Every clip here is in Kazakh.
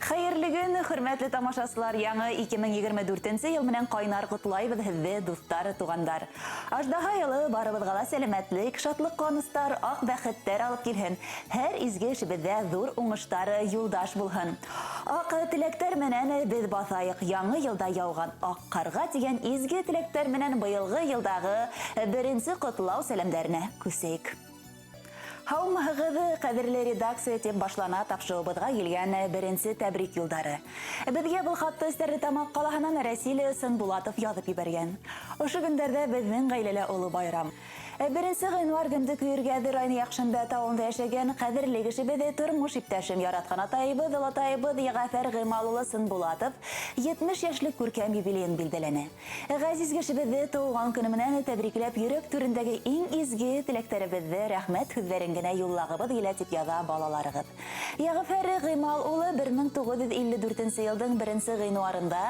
Хәерле көн, хөрмәтле тамашачылар, яңа 2024 ел менән кайнар котлайбыз һезне, дуслар, тугандар. Аждаһа елы барыбызга ла сәламәтлек, шатлык каныстар, ак бәхеттәр алып килһен. Һәр изге эшебездә зур уңыштар юлдаш булһын. Ак теләктәр менән без басайык. Яңа елда яуган ак карга дигән изге теләктәр менән быелгы елдагы беренче котлау сәламнәренә күсәйек. Һаумыгыз, кадерле редакция тип башлана тапшырыбызга килгән беренче тәбрик юлдары. Безгә бу хатты Стәрлетамак калаһынан Рәсил Сынбулатов язып ибәргән. Ошо көндәрдә безнең гаиләле улы байрам. Беренче гыйнвар көндә Күйергәдер районы Яхшында тавында яшәгән кадерле кешебез тормыш иптәшем яраткан атайыбыз, Ягъфар Гыймал улы Сынбулатов 70 яшьлек күркәм юбилеен билдәләнә. Газиз кешебезне туган көне менән тәбрикләп, йөрәк түрендәге иң изге теләкләребезне, рәхмәт сүзләрен генә юллагыбыз килә дип яза балаларыгыз. Ягъфар Гыймал улы 1954 елның 1 гыйнварында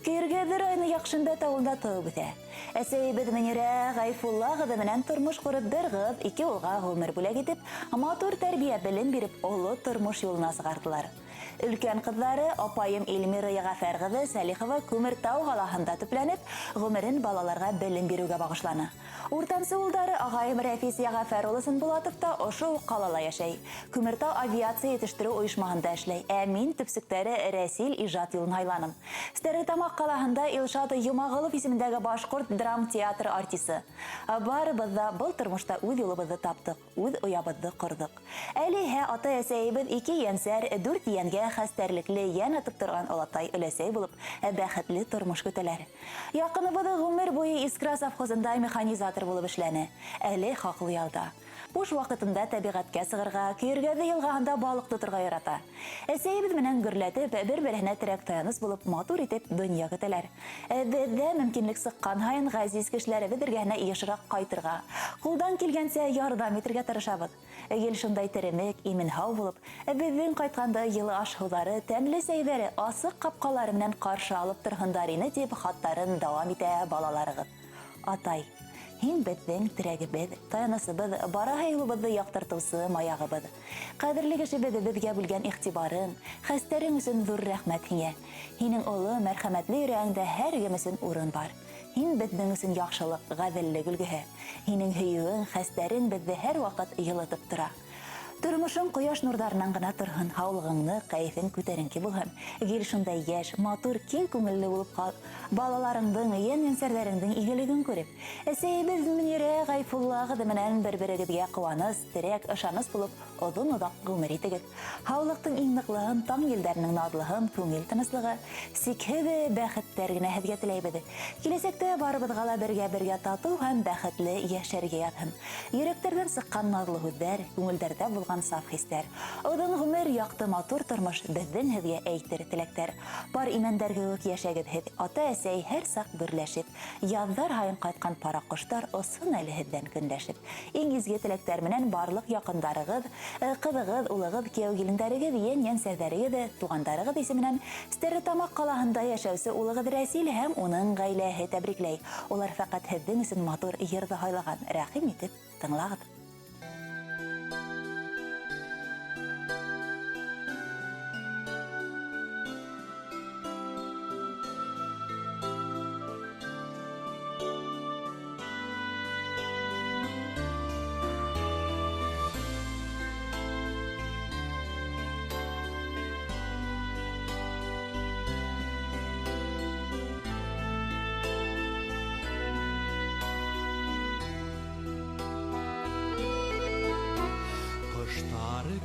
Күйергәдер районы Яхшында тавында туып үсә. Әсәйбез Мөнирә Гайфулла кызы менән тормыш курып бер кыз, 2 улга гомер бүләк итеп, матур тәрбия белем биреп, олы тормыш юлына сыгардылар. Өлкән кызлары апайым Эльмира Ягъфар кызы Салихова Күмертау калаһында төпләнеп, гомерен балаларга белем бирүгә багышланы. Уртанчы улдары агаем Рәфис Ягъфар улы Сынбулатов та ошо калала яшәй. Күмертау авиация итештерү оешмаһында эшләй. Ә мин төпсектәре Рәсил иҗат юлын һайланым. Стәрлетамак калаһында Илшат Юмагылов исемендәге башкорт драм театры артисты. Барыбыз да был тормышта үз юлыбызны таптык, үз уябызны кырдык. Әле ата-әсәйбез 2 янсәр, 4 янгә хәстәрлекле ян атып торган алатай өләсәй булып, бәхетле тормыш көтәләр. Якыныбыз гомер буе Искра совхозында механизатор булып эшләне. Әле хаклы ялда. Буш вакытында табигатькә сыгырга, Күйергәде елгаһында балык тотырга ярата. Әсәйбез менән гөрләтеп, бер-беренә терәк таяныс булып, матур итеп дөнья көтәләр. Бездә мөмкинлек сыккан һайын газиз кешеләребез бергәне ешрак кайтырга, кулдан килгәнчә ярдәм итәргә тырышабыз. Ел шундай теремек, имен-һау булып, безнең кайтканда йылы аш-һыулары, тәмле сәйвәре, асык капкалары белән каршы алып торһындар ине дип хаттарын дәвам итә балаларыгыз. Атай, һин безнең терәгебез, таянысыбыз, бараһы юлыбызны яктыртучы маягыбыз. Кадерле кешебез, безгә бүлгән игътибарың, хәстәрең өчен зур рәхмәт һиңә. Һинең олы, мәрхәмәтле йөрәгеңдә һәркем өчен урын бар. Һин безнең өчен яхшылык, гаделлек үлгеһе. Һинең һөюең, хәстәрең безне һәр вакыт йылытып тора. Тормышың кояш нурларынан гына торһын, һаулыгыңны, кайфың күтәренке булһын. Гел шундай яшь, матур, киң күңелле булып кал. Балаларыңдың, ян-янсәрләреңдең игелеген күреп, әсәйбез Мөнирә Гайфулла кызы менән бер-берегезгә куаныс, терәк, ышаныс булып, озын-озак гомер итегез. Һаулыктың иң ныклыгын, таң елдәрнең надлыгын, күңел тынычлыгы, сикһез бәхеттәр генә һезгә теләйбез. Киләсәктә барыбызга ла бергә тату һәм бәхетле яшәргә ятһын. Йөрәктәрдән сыккан надлы һүзләр, күңелдәрдә булган саф хисләр. Озын гомер, якты матур тормыш безнең һезгә әйтер теләктәр. Бар имәндәр кебек яшәгез һез, ата-әсәй һәр сак берләшеп, яздар һайын кайткан пара коштар осын әле һездән көнләшеп. Иң изге теләктәр менән барлык якындарыгыз, кызыгыз, улыгыз, кияү гелендәрегез, ян-янсәрләрегез, тугандарыгыз исеменнән Стәрлетамак калаһында яшәүче улыгыз Рәсил һәм уның гаиләһе тәбрикләй. Улар фақат һезнең өчен матур йырды һайлаган. Рәхим итеп тыңлагыз.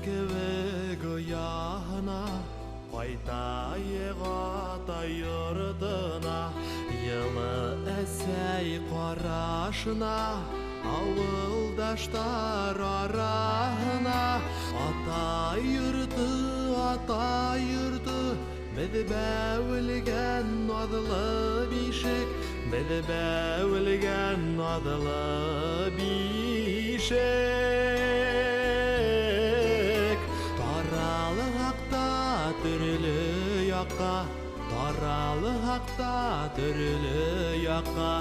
Кебек ояһына, кайта егата йортына, йылы әсәй карашына, авылдаштар араһына. Ата йорты, беҙ бәүелгән наҙлы бишек, беҙ бәүелгән наҙлы бишек. Таралы хакта төрле якка, таралы хакта төрле якка,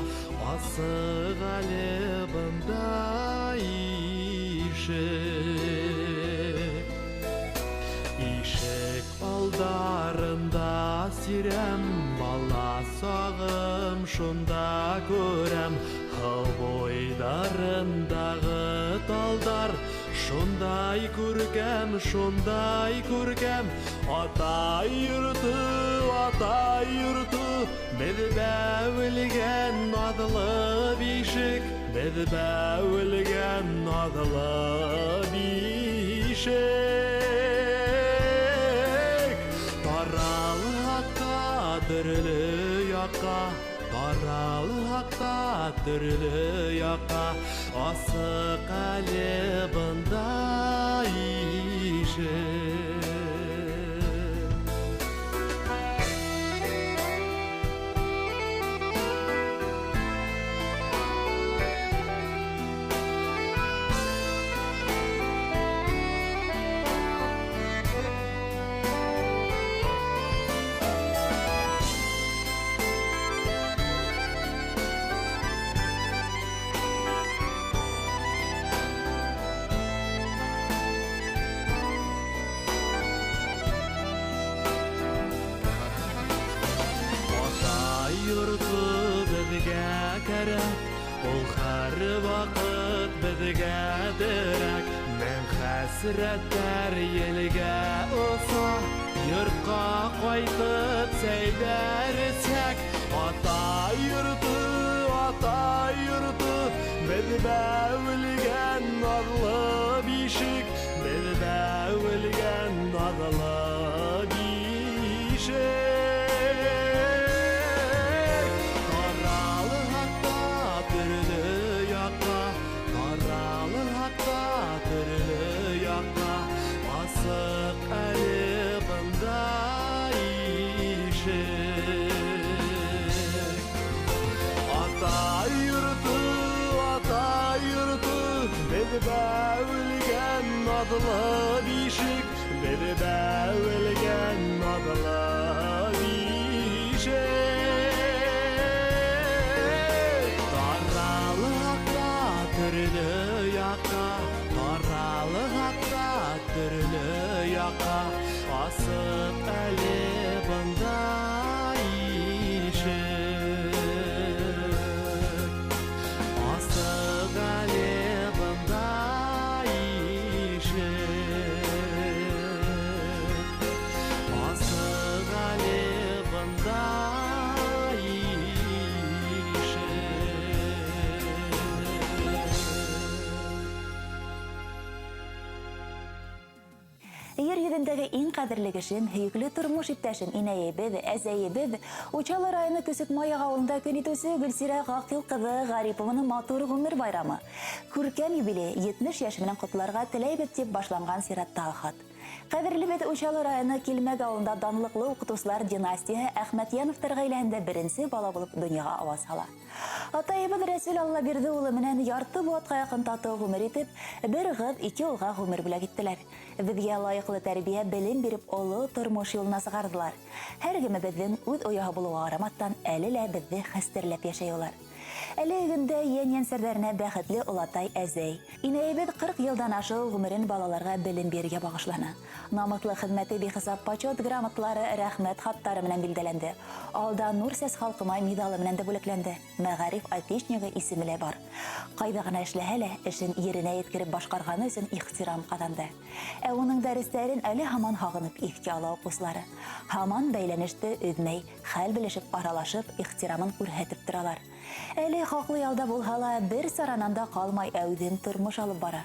асык әле бында ишек. Ишек алдар тирәм, бала сағым шунда көрәм. Хыл бойдарындағы талдар, шундай күркәм, ата йорты, біз бәуілген надлы бишек, біз бәуілген надлы бишек. Таралы хақта түрлі яққа, таралы хақта түрлі яққа, асық әлі бұнда ишек. Ул һәр вакыт безгә дәрәк, мен хәсрәттәр елгә оса, йортка кайтып сәйдәрсәк, ата йорты, без бәвелгән надлы бишек, без бәвелгән надлы бишек. Бәвелгән надлы бишек, без бәвелгән надлы бишек. Таралы хакта төрле яққа, таралы хакта төрле яққа, асып әле бұнда ишек. Асып әле Yer yüzündəgi en qadırlı kişim, hüyüklü turmuş iptaşım inəyibid, əzəyibid, Uçalı rayonu Küsük Maya ağılında könütüsü Gülsira Qaqil qızı Ғарипованың матур ғұмыр байрамы. Күркәм юбилей 70 яшымынан құтларға тіләйбет деп башланған сираттағы хат. Қадірлі бет Учалы районы Келмәк ауылында данлыклы оқытушылар династиясы Әхмәтьяновтар ғаиләһендә беренче бала булып дөньяга аваз сала. Атайыбыз Рәсүл Аллаберді улы менән ярты буатка якын тату ғұмыр итеп, бер кыз 2 улга ғұмыр бүләк иттеләр. Безгә лайыклы тәрбия, белем биреп, олы тормыш юлына сыгардылар. Һәркемебезнең үз ояһы булуга карамастан, әле лә безне хәстерләп яшәйләр. Әле гендә яньянсәрләренә бәхетле улатай әзәй. Инәйбез 40 елдан ашыл ғүмерен балаларга белем бирергә багышлана. Намыслы хезмәте бихисап почет грамоталары, рәхмәт хаттары менән билдәләнде. Алда Нурсәс халкыма медалы менән дә бүләкләнде. Мәгариф отличнигы исеме бар. Кайда гына эшләһә лә, эшен иренә yetkереп башкарганы өчен ихтирам казанды. Ә уның дәресләрен әле һаман һагынып ихкә ала укучылары. Һаман бәйләнеште үзмәй, хәл белешеп, аралашып, ихтирамын күрһәтеп торалар. Әле хаклы ялда булһала, бер сарананда калмай әүден тормыш алып бара.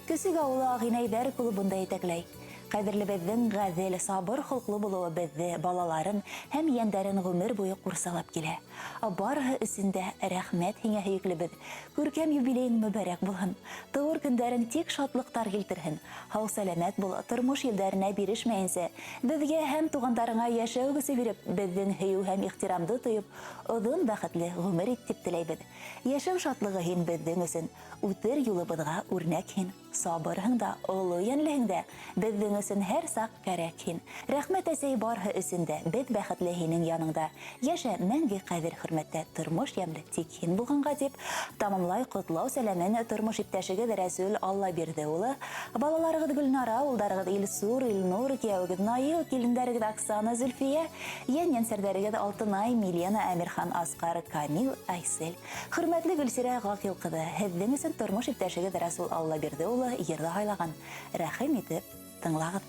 Көсүк авылы Агинәйдәр клубында итәкләй. Кадерлебезнең газел, сабыр холклы булуы безне, балаларын һәм яндәрен гомер буе курсалап килә. Барыһы өчен рәхмәт һиңә һөйклебез. Күркәм юбилейң мөбарәк булһын. Туур көндәрен тик шатлыктар килтерһен. Һау сәламәт бул, тормыш елдәренә бирешмәенсә, безгә һәм тугандарыңа яшәү гысе биреп, безнең һөю һәм ихтирамды тоеп, озын бәхетле гомер ит дип теләйбез. Яшәү шатлыгы һин безнең өчен, үтер юлыбызга үрнәк һин. сабырһың да, олы йәнлеһең дә, беҙҙең өсөн һәр саҡ кәрәк һин. Рәхмәт әсәй барһы өсөндә, беҙ бәхетле һинең яныңда. Йәшә мәңге ҡәҙер хөрмәттә, тормош йәмле тик һин булғанға дип, тамамлай ҡотлау сәләмен тормош иптәшегеҙ Рәсүл Аллабирҙе улы, балаларығыҙ Гөлнара, улдарығыҙ Илсур, Илнур, кейәүегеҙ Наил, килендәрегеҙ Оксана, Зөлфиә, йән-йәнсәрҙәрегеҙ Алтынай, Милена, Әмирхан, Асҡар, Камил, Айсел. Хөрмәтле Гөлсирә Ғаҡил ҡыҙы, һеҙҙең өсөн тормош иптәшегеҙ Рәсүл Аллабирҙе улы йырҙы һайлаған. Рәхим итеп тыңлағыҙ.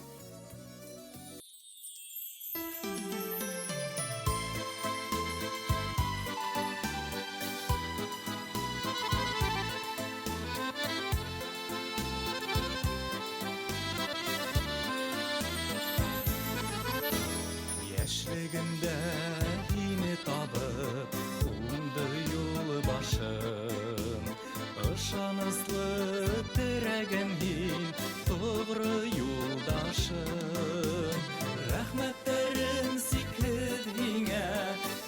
Яшьлегендә һине табып, уңды юл башым. Ышаныслы терәгем һин, тоғры юлдашым. Рәхмәттәрем сикһеҙ һиңә,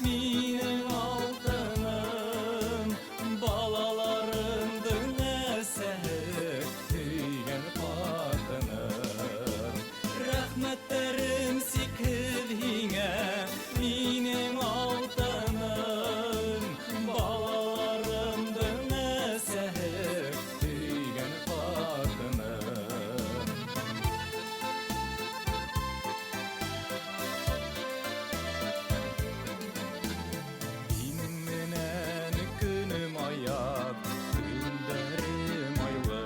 минең алтыным. Балаларымдың әсәһе, һөйгән ҡатыным. Рәхмәттәрем сикһеҙ һиңә, минең алтыным. Балаларымдың әсәһе, һөйгән ҡатыным. Һинең менән көнөм аяҙ, көндәрем айлы.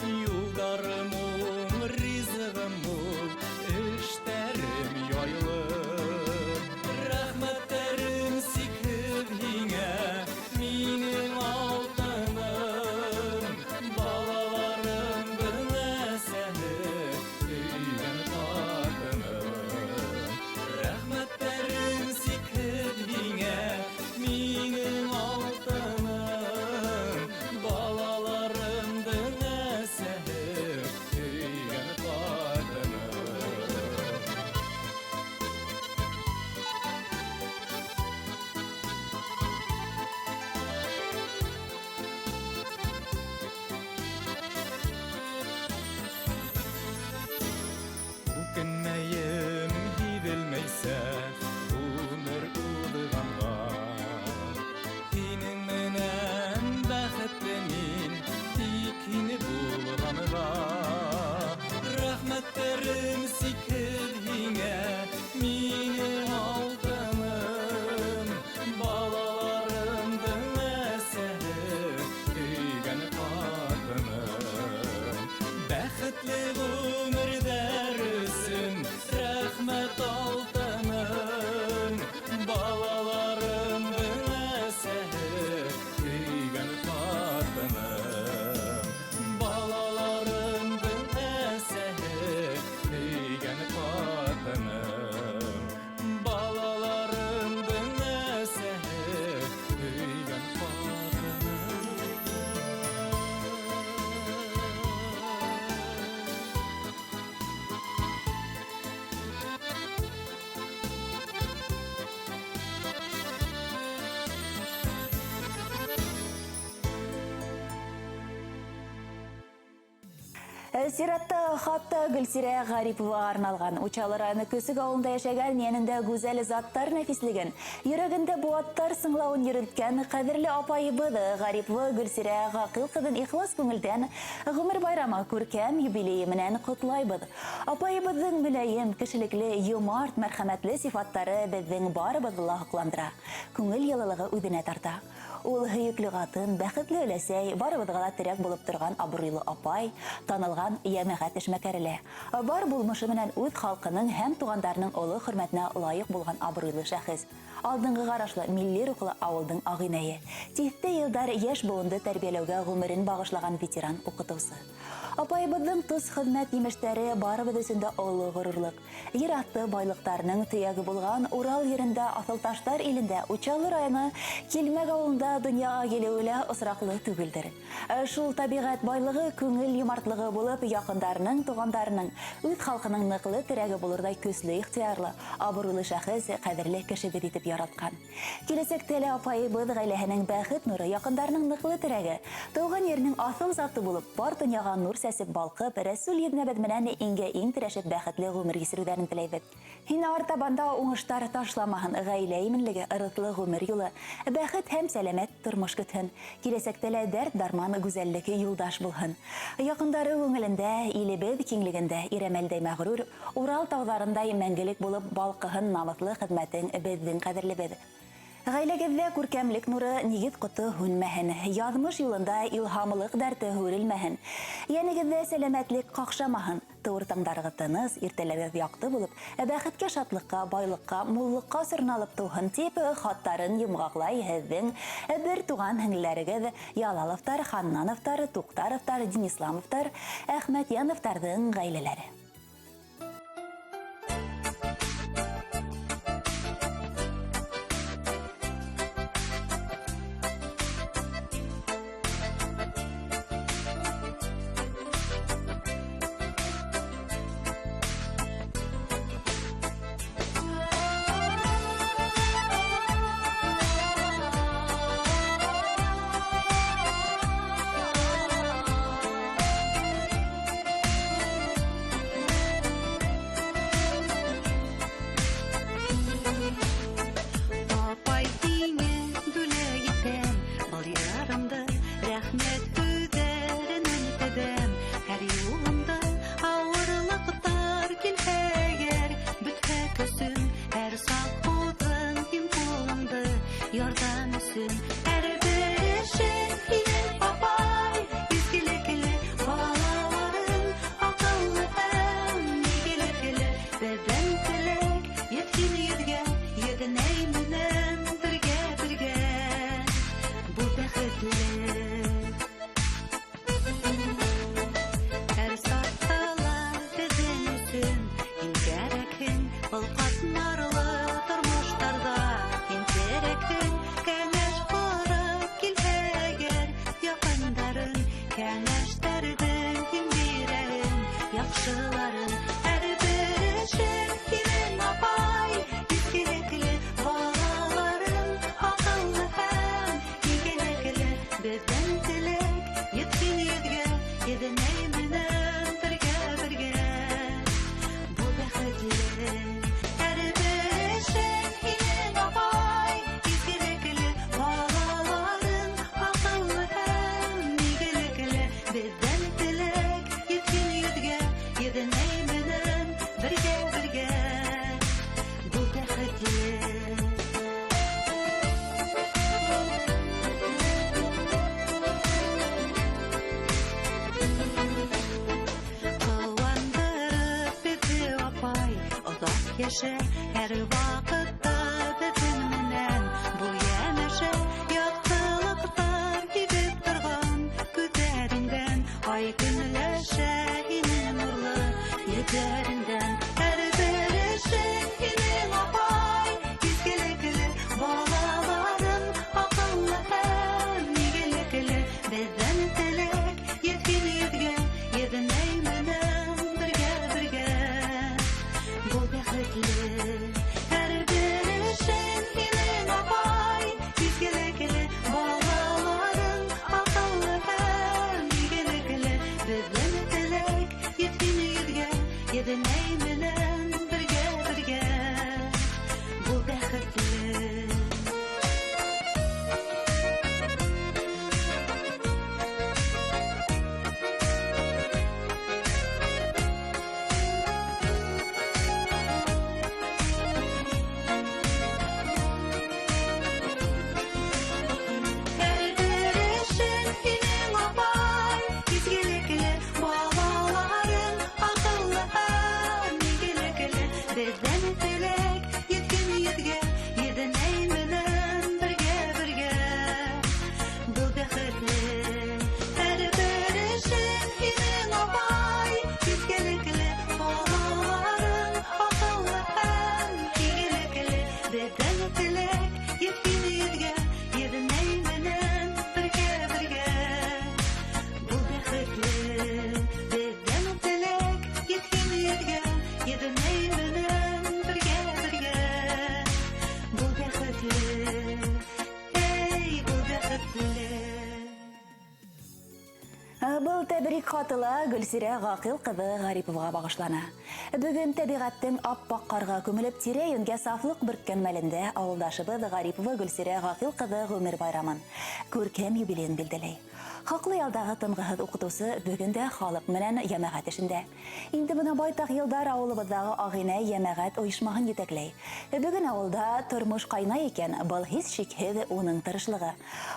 Юлдарым уң, ризығым мул, эштәрем яйлы. Рәхмәттәрем сикһеҙ һиңә, минең алтыным. Балаларымдың әсәһе, һөйгән ҡатыным. Рәхмәттәрем сикһеҙ һиңә, минең алтыным. Балаларымдың әсәһе, һөйгән ҡатыным. Үкенмәйем һиҙелмәйсә, ғүмер уҙғанға. Һинең менән бәхетле мин, тик һине булғанға. Рәхмәттәрем сикһеҙ һиңә, минең алтыным. Балаларымдың әсәһе, һөйгән ҡатыным. Бәхетле ғүмерҙәр өсөн рәхмәт алтыным. Балаларымдың әсәһе, һөйгән ҡатыным. Балаларымдың әсәһе, һөйгән ҡатыным. Балаларымдың әсәһе, һөйгән ҡатыным. Сиратта хатта Гөлсирә Ғариповаға арналған. Учалы районы Көсөк ауылында йәшәгән йәнендә гүзәл заттар нәфислеген, йөрәгендә буаттар сыңлауын йөрөткән ҡәҙерле апайыбыҙ Ғарипова Гөлсирә Ғаҡил ҡыҙын ихлас күңелдән ғүмер байрамы күркәм юбилейы менән ҡотлайбыҙ. Апайыбыҙҙың мөләйем, кешелекле, йомарт, мәрхәмәтле сифаттары беҙҙең барыбыҙҙы ла һоҡландыра. Күңел йылылығы үҙенә тарта. Ул һөйөклө ҡатын, бәхетле өләсәй, барыбыҙға ла терәк булып торған абруйлы апай, танылған йәмәғәт эшмәкәрле. Бар булмышы менән үҙ халҡының һәм туғандарының оло хөрмәтенә лайыҡ булған абруйлы шәхес. Алдыңғы ҡарашлы милли рухлы ауылдың ағинәйе. Тиҫтә йылдар йәш быуынды тәрбиәләүгә ғүмерен бағышлаған ветеран уҡытыусы. Апайыбыздың тус хезмәт имештәре барыбыз өсендә олы горурлык. Ер асты байлыктарының төяге булган Урал ерендә Асылташтар илендә Учалы районы Килмәк авылында дөньяга килүе осраклы түгелдер. Шул табигать байлыгы күңел юмартлыгы булып, якындарының, тугандарының, үз халкының ныклы терәге булырдай көсле ихтиярлы, абруйлы шәхес, кадерле кеше итеп яраткан. Киләсәктә апайыбыз гаиләһенең бәхет нуры, якындарының ныклы терәге, туган yerнең асыл заты булып, бар дөньяга нур сәсеп балкып, Рәсүл ибнәбед менән иңгә иң тирешеп бәхетле гомер кисерүләрен теләйбез. Һин артабанда уңыштар ташламаһын, гаилә именлеге, ырыслы гомер юлы, бәхет һәм сәламәт тормыш көтһен. Киләсәктә дәрт дарман гүзәллеке юлдаш булһын. Якындары күңелендә, илебез киңлегендә иремәлдәй мәгърур, Урал тауҙарындай мәңгелек булып балкыһын намыслы хеҙмәтең беҙҙең ҡәҙерлебеҙ. Ғаиләгеҙҙә күркәмлек нуры, нигеҙ ҡото һүнмәһен, яҙмыш юлында илһамлыҡ дәрте һүрелмәһен, йәнегеҙҙә сәләмәтлек ҡаҡшамаһын, тыуыр таңдарығыҙ тыныс, иртәләрегеҙ яҡты булып, бәхеткә, шатлыҡҡа, байлыҡҡа, муллыҡҡа сорналып тыуһын тип хаттарын йомғаҡлай һеҙҙең бер туған һеңлеләрегеҙ Ялаловтар, Ханнановтар, Туҡтаровтар, Денисламовтар, Әхмәтйәновтарҙың ғаиләләре. Яшә һәр вакытта беҙҙең менән, бу йәнәшә яҡтылыҡтар һибеп торған күҙҙәреңдән, ай көнләшә һинең нурлы йөҙҙәреңдән. Һәр бер эшең һинең апай, изгелекле балаларың, аҡыллы һәм игелекле. Беҙҙең теләк еткән йөҙгә, еҙнәй менән бергә. Бу бәхетле һәр бер эшең менен birge bu bexetli ey bu bexetli. Был тәбрик хатыла Гөлсирә Гакил кызы Гариповга багышлана. Бүген табигатьтең аппак карга күмелеп тирә-юньгә сафлык берккән мәлендә авылдашыбыз Гарипова Гөлсирә Гакил кызы гомер байрамын күркәм юбилеен билдәләй. Хаклы ялдагы тынгыһыз укытусы бүген дә халык менән җәмәгать эшендә. Инде бына байтак елдар авылыбыздагы Агыйнә җәмәгать оешмаһын җитәкләй. Бүген авылда тормыш кайнай икән, был һис шикһез уның тырышлыгы,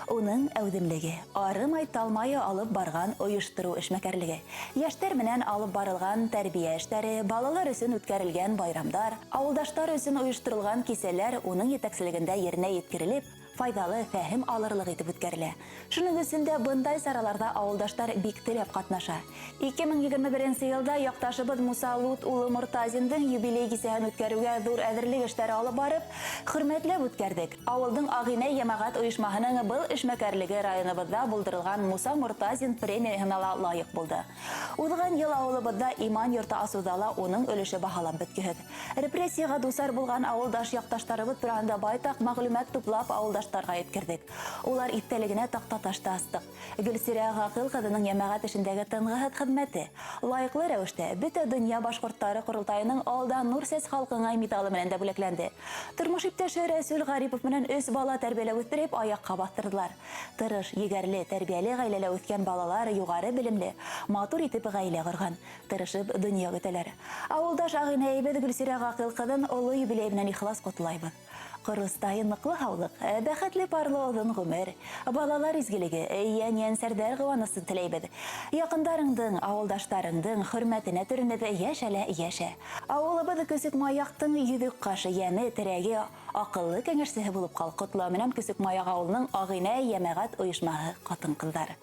уның әүдемлеге, арымай талмайы алып барган оештыру эшмәкәрлеге, яшьтәр менән алып барылган тәрбия эшләре, балалар өчен үткәрелгән байрамдар, авылдашлар өчен оештырылган кисәләр уның җитәкчелегендә yerine yetkirелеп, файдалы фәһим алырлык итеп үткәрелә. Шуның өчен дә бындай сараларда авылдашлар бик теләп катнаша. 2021 елда якташыбыз Муса Лут улы Муртазиндың юбилей кисәһен үткәрүгә зур әзерлек эшләре алып барып, хөрмәтләп үткәрдек. Авылдың Агыйнә җәмәгать оешмаһының был эшмәкәрлеге районыбызда булдырылган Муса Муртазин премиясына лаек булды. Узган ел авылыбызда иман йорты асудала уның өлеше баһалап беткән. Репрессиягә дусар булган авылдаш якташларыбыз турында байтак мәгълүмат туплап авылдашларга yetkirdik. Улар иптәлегенә тактаташта астык. Гөлсирә Гакил кызының җәмәгать эшендәге тынгыһыз хезмәте лаеклы рәвештә бөтә дөнья башкортлары курылтайының алда Нурсәс халкыңа медалы белән дә бүләкләнде. Тормыш иптәше Рәсүл Гарипов менән 3 бала тәрбияләп үстереп аякка бастырдылар. Тырыш, егәрле, тәрбияле гаиләлә үскән балалар югары белемле, матур итеп гаилә корган, тырышып дөнья үтәләр. Авылдаш Агыйнә әйбәт Гөлсирә Гакил кызын олы юбилей белән ихлас котлайбыз. Кырыстайын ныклы һаулык, бәхетле парлы озын гомер, балалар изгелеге, ян-янсәрдәр гыwaнысын теләйбез. Якындарыңдың, авылдаштарыңдың хөрмәтенә төренеп яшә. Авылыбыз Көсек Маяктың йөҙөк кашы яме терәге акыллы кәңәшсеһе булып кал. Котлау менән Көсек Маяк авылының Агыйнә җәмәгать оешмаһы хатын-кызлары.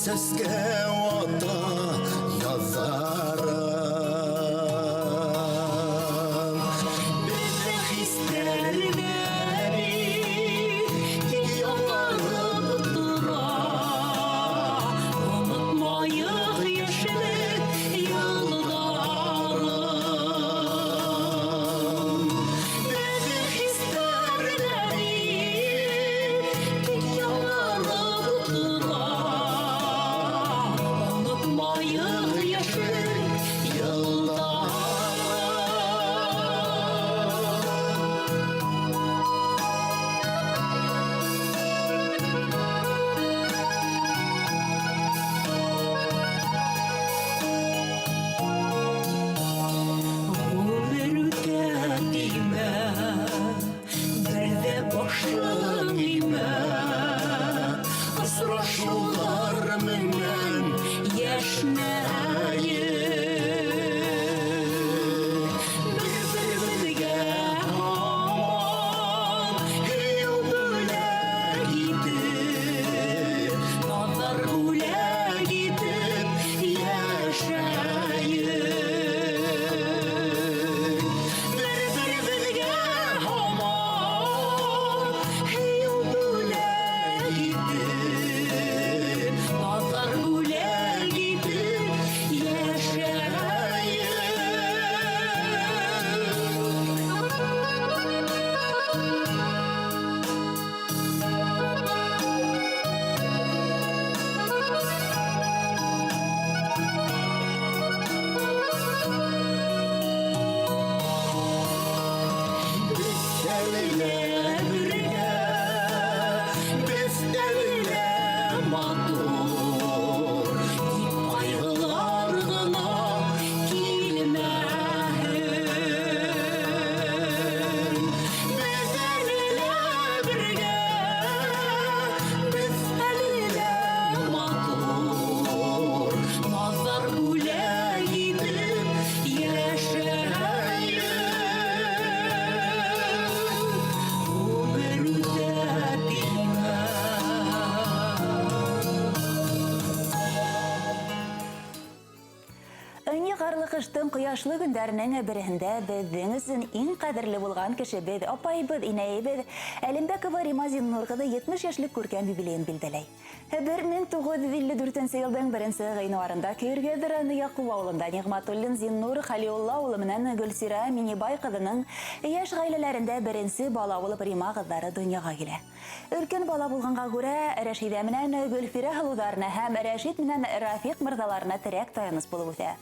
Sesge vata yazaram bize hislerleri yanarıp dura unutmayık yaşını yıllarım bize hislerleri yanarıp dura кыштың кояшлы көндәренең береһендә безнең өчен иң кадерле булган кешебез, апайбыз, инәебез Әлембәкова Рима Зиннур кызы 70 яшьлек күркәм юбилеен билдәләй. 1954 елның 1 гыйнварында Киргәз районы Якуб авылында Нигъматуллин Зиннур Халиулла улы менән Гөлсира Минибай кызының яшь гаиләләрендә беренче бала булып Рима кызлары дөньяга килә. Өлкән бала булганга күрә, Рәшидә менән Гөлфирә халударына һәм Рәшид менән Рафик мырзаларына терәк таяныс булып үтә.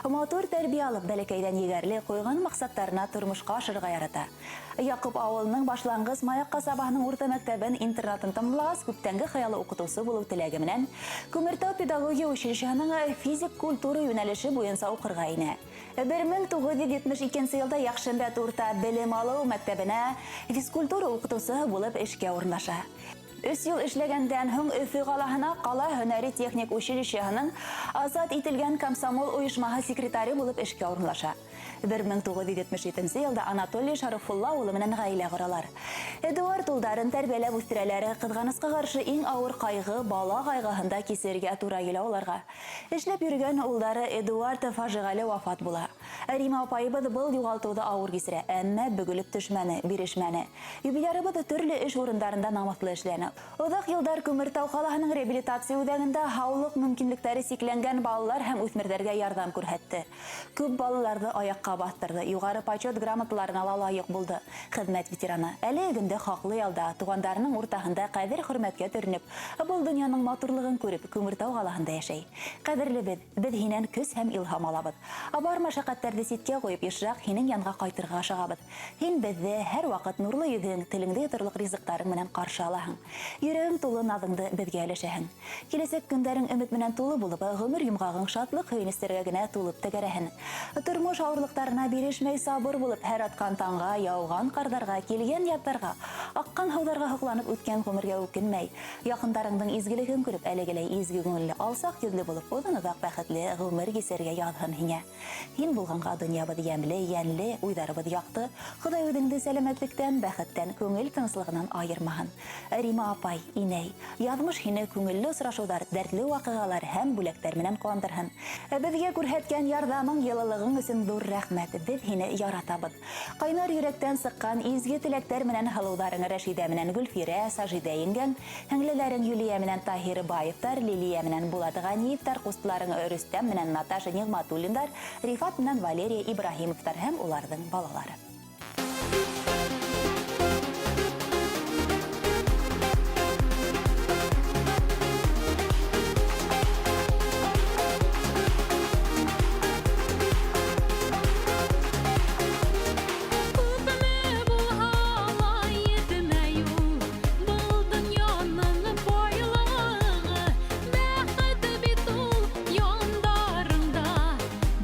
Матур тәрбия алып, бәләкәйдән егәрле куйган максаттарына тормышка ашырга ярата. Якуб авылының башлангыч Маяк касабаһының урта мәктәбен интернатын тамамлагач, күптәнге хыялы укытучы булу теләге менән Күмертау педагогия училищеһының физик культура юнәлеше буенча укырга инә. 1972 елда Яхшембәт урта белем алу мәктәбенә физкультура укытучысы булып эшкә урнаша. 3 ел эшләгәндән һуң Өфө калаһына Кала һөнәри техник училищеһының азат ителгән комсомол оешмаһы секретаре булып эшкә урнаша. 1977 елда Анатолий Шарыфулла улы менән гаилә коралар. Эдуард улдарын тәрбияләп үстерәләр, кызганычка каршы иң авыр кайгы бала кайгыһында кисергә туры килә уларга. Эшләп йөргән улдары Эдуард фаҗигале вафат була. Рима апайыбыз был югалтуды авыр кисерә, әмма бөгелеп төшмәне, бирешмәне. Юбилярыбыз төрле эш урындарында намыслы эшләне. Узак елдар Күмертау калаһының реабилитация үҙәгендә һаулык мөмкинлектәре сикләнгән балалар һәм үҫмерҙәргә ярдәм күрһәтте. Күп балаларҙы аяҡҡа баҫтырҙы, юғары почет грамоталарына ла лайыҡ булды. Хеҙмәт ветераны әле гөндә хаҡлы ялда, туғандарының уртаһында ҡәҙер-хөрмәткә төрөнөп, был донъяның матурлығын күреп, Күмертау ҡалаһында йәшәй. Ҡәҙерлебеҙ, беҙ һинән көс һәм илһам алабыҙ. Бар мәшәҡәттәрҙе ситкә ҡуйып, йышыраҡ һинең янға ҡайтырға ашығабыҙ. Һин беҙҙе һәр ваҡыт нурлы йөҙөң, телеңдә йоторлоҡ ризыҡтарың менән ҡаршы алаһың. Йөрәгең тулы наҙыңды беҙгә өләшәһең. Киләсәк көндәрең өмөт менән тулы булып, ғүмер йомғағың шатлыҡ һөйөнөстәргә генә тулып тәгәрәһен. Тормош ауырлыҡтарына бирешмәй сабыр булып, һәр атҡан таңға, яуған ҡарҙарға, килгән яҙҙарға, аҡҡан һыуҙарға һоҡланып үткән ғүмергә үкенмәй, яҡындарыңдың изгелеген күреп, әлегеләй изге күңелле, алсаҡ йөҙлө булып, оҙон-оҙаҡ бәхетле ғүмер кисергә яҙһын һиңә. Һин булғанға донъябыҙ йәмле, йәнле, уйҙарыбыҙ яҡты, Хоҙай үҙеңде сәләмәтлектән, бәхеттән, күңел тыныслығынан айырмаһын. Рима апай, инәй, яҙмыш һине күңелле осрашыуҙар, дәртле ваҡиғалар һәм бүләктәр менән ҡыуандырһын. Беҙгә күрһәткән ярҙамың, йылылығың өсөн ҙур рәхмәт. Беҙ һине яратабыҙ. Ҡайнар йөрәктән сыҡҡан изге теләктәр менән һылыуҙарың Рәшидә менән Гөлфирә, Сажидә еңгән, һеңлеләрең Юлия менән Таһир Баевтар, Лилия менән Булат Ғәниевтар, ҡустыларың Рөстәм менән Наташа Нигъматуллиндар, Рифат менән Валерия Ибраһимовтар һәм уларҙың балалары. Күпме булһа етмәй ул, был донъяның байлығы. Бәхет бит ул яндарында,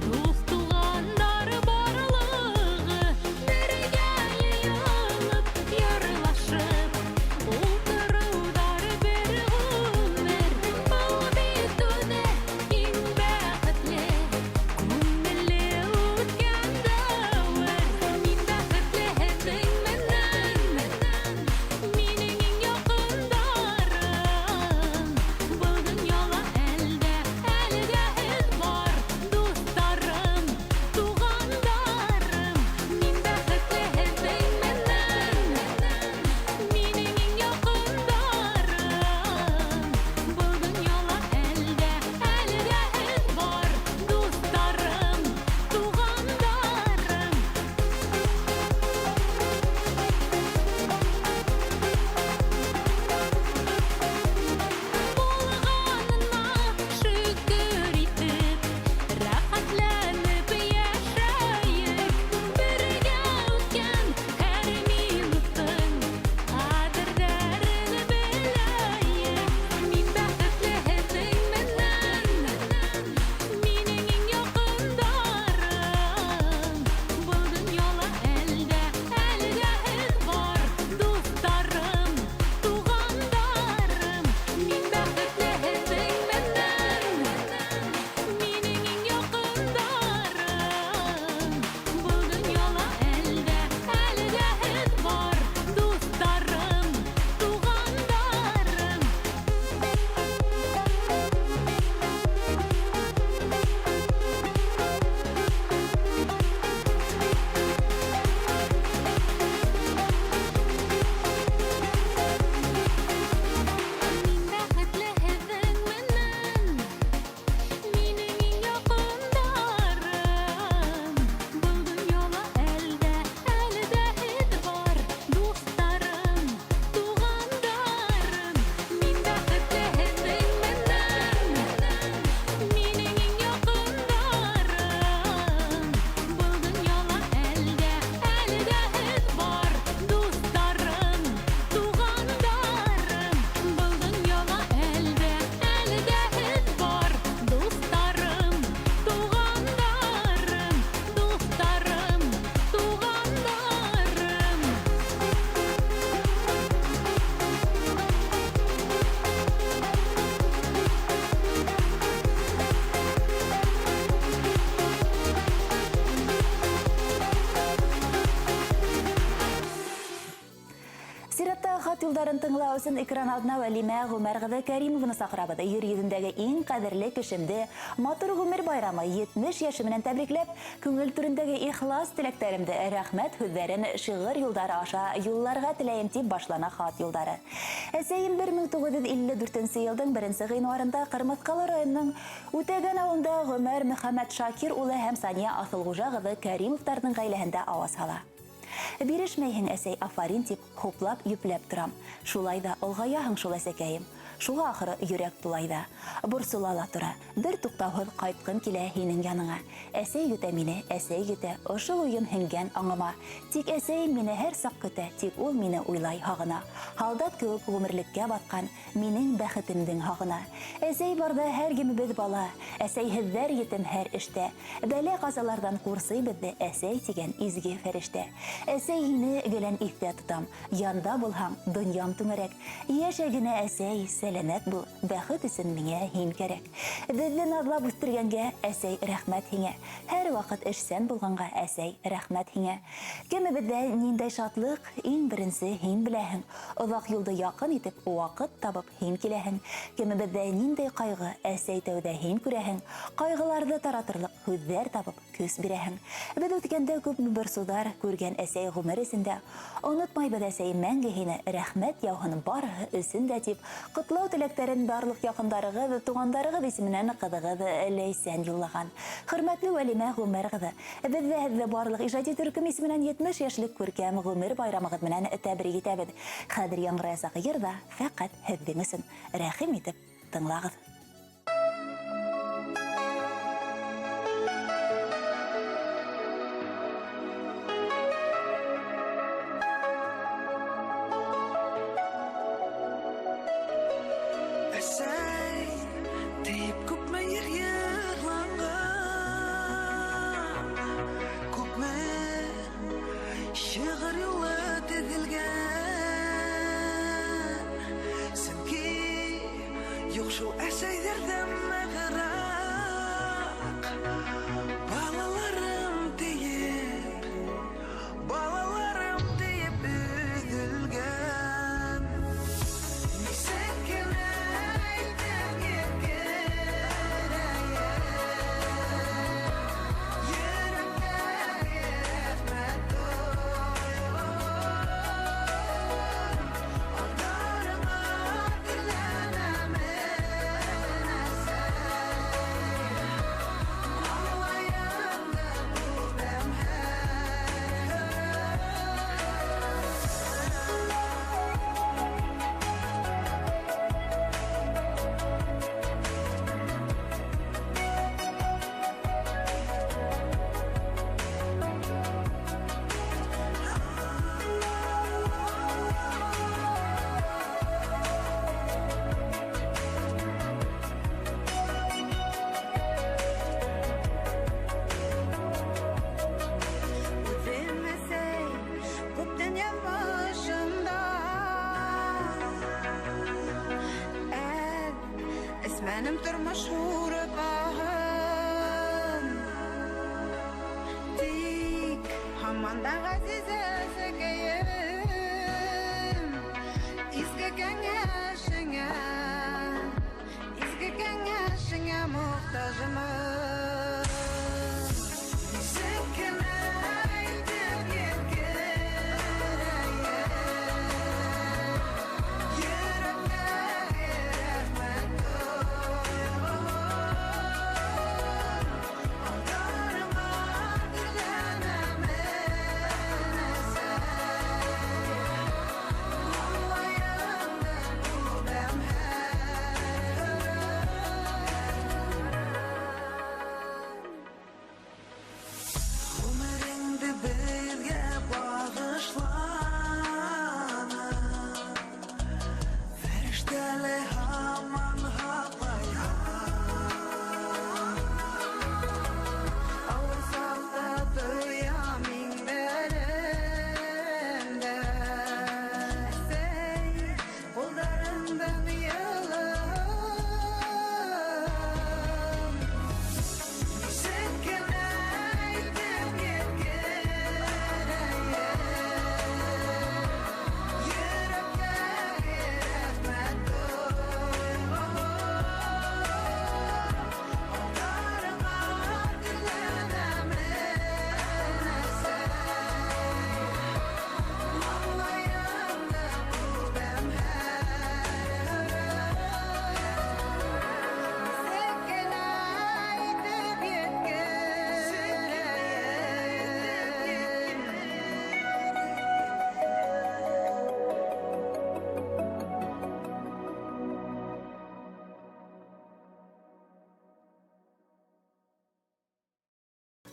дуҫ туғандар барлығы. Итеген тыңлау өсөн экран алдына Вәлимә Гүмәргызы Кәримовны сакырабыз. Йөр йөзендәге иң кадерле кешемде матур гомер байрамы 70 яшы менән тәбрикләп, күңел түрендәге ихлас теләктәремде, рәхмәт һүзләрен шигырь юлдары аша юлларга теләем дип башлана хат юлдары. Әсәем 1954 елның 1 гыйнварында Кырмыскалы районының Үтәгән авылында Гүмәр Мөхәммәд Шакир улы һәм Сания Асылгужа кызы Кәримовларның гаиләһендә аваз ала. Бирешмәйһең, әсәй, афарин дип хуплап, йөпләп торам. Шулай да олгаяһың шул әсәкәем. Шуга ахыры йөрәк тулай да. Борсула ла тора. Бер туктаусыз кайткым килә һинең яныңа. Әсәй көтә мине, әсәй көтә. Ошыл уен һиңгән аңыма. Тик әсәй мине һәр сак көтә, тик ул мине уйлай һагына. Халдат кебек гомерлеккә баткан минең бәхетемдең һагына. Әсәй барда һәр кемебез бала. Әсәй һеҙҙәр етем һәр эштә. Бәлә казалардан курсый беҙҙе әсәй тигән изге фәрештә. Әсәй һине гелән иҫтә тотам. Янда булһаң, донъям түңәрәк. Йәшә генә әсәй, сәләмәт бул, бәхет өсөн миңә һин кәрәк. Беҙҙе наҙлап үҫтергәнгә, әсәй, рәхмәт һиңә. Һәр ваҡыт эшсән булғанға, әсәй, рәхмәт һиңә. Кемебеҙҙә ниндәй шатлыҡ, иң беренсе һин беләһең. Оҙаҡ юлды яҡын итеп, ваҡыт табып һин киләһең. Кемебеҙҙә ниндәй ҡайғы, әсәй, тәүҙә һин күрәһең. Ҡайғыларҙы таратырлыҡ һүҙҙәр табып көс бирәһең. Беҙ үткәндә күпме борсоуҙар күргән әсәй ғүмер эсендә. Онотмайбыҙ, әсәй, мәңге һине, рәхмәт яуһын барыһы өсөн дә тип, ҡотлау теләктәрен барлыҡ яҡындарығыҙ, туғандарығыҙ исеменән ҡыҙығыҙ Ләйсән юллаған. Хөрмәтле Вәлимә Гүмәрғыҙы, беҙ ҙә һеҙҙе барлыҡ ижади төркөм исеменән 70 йәшлек күркәм ғүмер байрамығыҙ менән тәбрик итәбеҙ. Хәҙер яңғыраясаҡ йырҙа фәҡәт һеҙҙең өсөн. Рәхим итеп тыңлағыҙ. Әсәй, тейеп күпме ер йырланған, күпме шиғыр юлы теҙелгән. Сөнки юҡ шул әсәйҙәрҙән мәғыраҡ. Балаларым тейеп өҙөлгән. Нисек кенә әйтеп еткерәйем, йөрәктәге рәхмәт тойғон. Алдарыңа тирләнәмен, әсәй, аллайыңды күрәм Үҙем әсәй, күптән яҙмышымда эсмәнем тормош һурыпаһын. Тик һаман да ғәзиз әсәкәйем, изге кәңәшеңә мохтажмын. Нисек кенә әйтеп еткерәйем, йөрәктәге рәхмәт тойғон. Алдарыңа тирләнәмен, әсәй, аллайыңды күрәм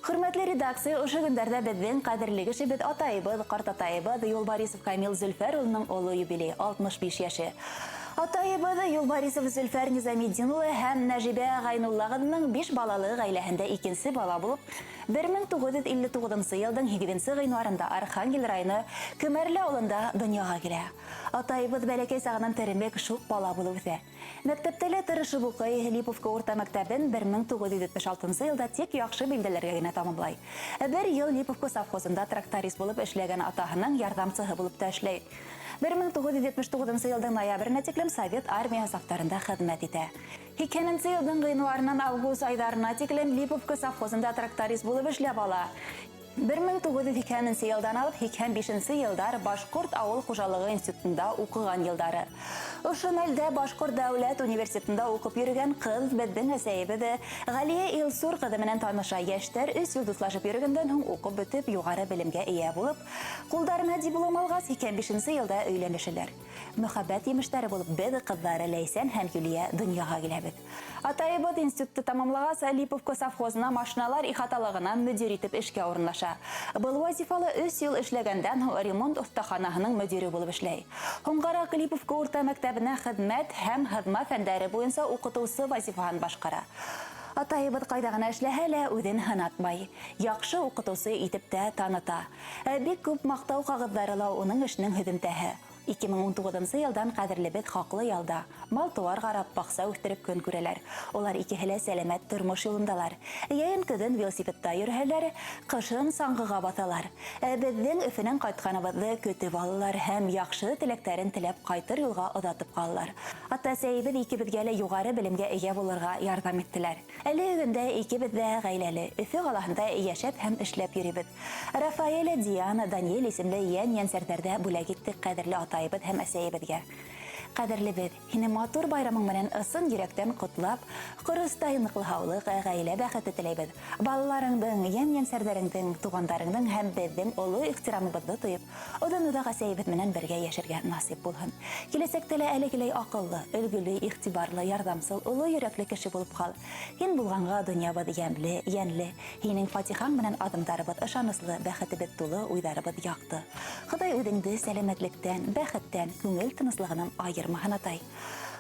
Хөрмәтле редакция, ошо көндәрдә безнең кадерле кешебез атайыбыз, картатайыбыз Юлбарисов Камил Зөлфәр улының олы юбилей 65 яше. Атайыбыз Юлбарисов Зөлфәр Низамиддин улы һәм Нәҗибә Гайнуллагызның 5 балалы гаиләһендә икенче бала булып, 1959 елның 8 гыйнварында Архангель районы Көмәрле авылында дөньяга килә. Атайыбыз бәләкәй сагыннан тәрбияләп шул бала булып үсә. Мәктәптә тырышып укый, Липовка урта мәктәбен 1976 елда тик яхшы билдәләргә генә тәмамлай. Бер ел Липовка совхозында тракторист булып эшләгән атаһының ярдәмчысы булып та эшләй. 1979 елның ноябренә тиклем Совет армия сафтарында хезмәт итә. 2000 елның гыйнварыннан август айдарына тиклем Липовка совхозында тракторист булып эшләп ала. 1902 елдан алып 2005 елдар Башкорт авыл хуҗалыгы институтында укыган елдары. Ошо мәлдә Башкорт дәүләт университетында укып йөргән кыз безнең әсәебез Галия Илсур кызы белән таныша. Яшьтәр 3 ел дуслашып йөргәндән һуң укып бетеп югары белемгә ия булып, кулдарына диплом алгач 2005 елда өйләнешәләр. Мөхәббәт имештәре булып без кызлары Ләйсән һәм Юлия дөньяга киләбез. Атайыбыз институтты тәмамлагач Липовка совхозына машиналар ихаталыгына мөдир итеп эшкә урнаша. Был вазифалы 3 ел эшләгәндән һуң ремонт остаханаһының мөдире булып эшләй. Һуңгарак Липовка урта мәктәбенә хезмәт һәм хезмәт фәннәре буенча укытучы вазифаһын башкара. Атайыбыз кайда гына эшләһә лә үҙен һынатмай. Яхшы укытучы итеп тә таныта. Бик күп мактау кагыҙҙары ла уның эшенең һөҙөмтәһе. 2019 елдан кадерлебез хаклы ялда. Мал-туар гарап, бакса үстереп көн күрәләр. Олар икеһе лә сәламәт тормыш юлындалар. Яйын көҙөн велосипедта йөрһәләр, кышын саңғыға баҫалар. Беҙҙең Өфөнән ҡайтҡаныбыҙҙы көтөп алалар һәм яҡшы теләктәрен теләп ҡайтыр юлға оҙатып ҡалалар. Ата-әсәйебеҙ икебеҙгә лә юғары белемгә эйә булырға ярҙам иттеләр. Әле өгөндә икебеҙ ҙә ғаиләле. Өфө ҡалаһында йәшәп һәм эшләп йөрөйбөҙ. Рафаэля, Диана, Даниэль исемле йән-йәнсәрҙәрҙә бүләк иттек ҡәҙерле атайыбыҙ һәм әсәйебеҙгә. Ҡәҙерлебеҙ, һине матур байрамың менән ысын йөрәктән ҡотлап, ҡоростай ныҡлы һаулыҡ, ғаилә бәхете теләйбеҙ. Балаларыңдың, йән-йәнсәрҙәреңдең, туғандарыңдың һәм беҙҙең оло ихтирамыбыҙҙы тойоп, оҙон-оҙаҡ әсәйебеҙ менән бергә йәшәргә насип булһын. Киләсәктә лә әлегеләй аҡыллы, өлгөлө, иғтибарлы, ярҙамсыл, оло йөрәкле кеше булып ҡал. Һин булғанға донъябыҙ йәмле, йәнле. Һинең фатихаң менән аҙымдарыбыҙ ышаныслы, бәхетебеҙ тулы, уйҙарыбыҙ яҡты. Хоҙай үҙеңде сәләмәтлектән, бәхеттән, күңел тыныслығынан айырмаһын, атай.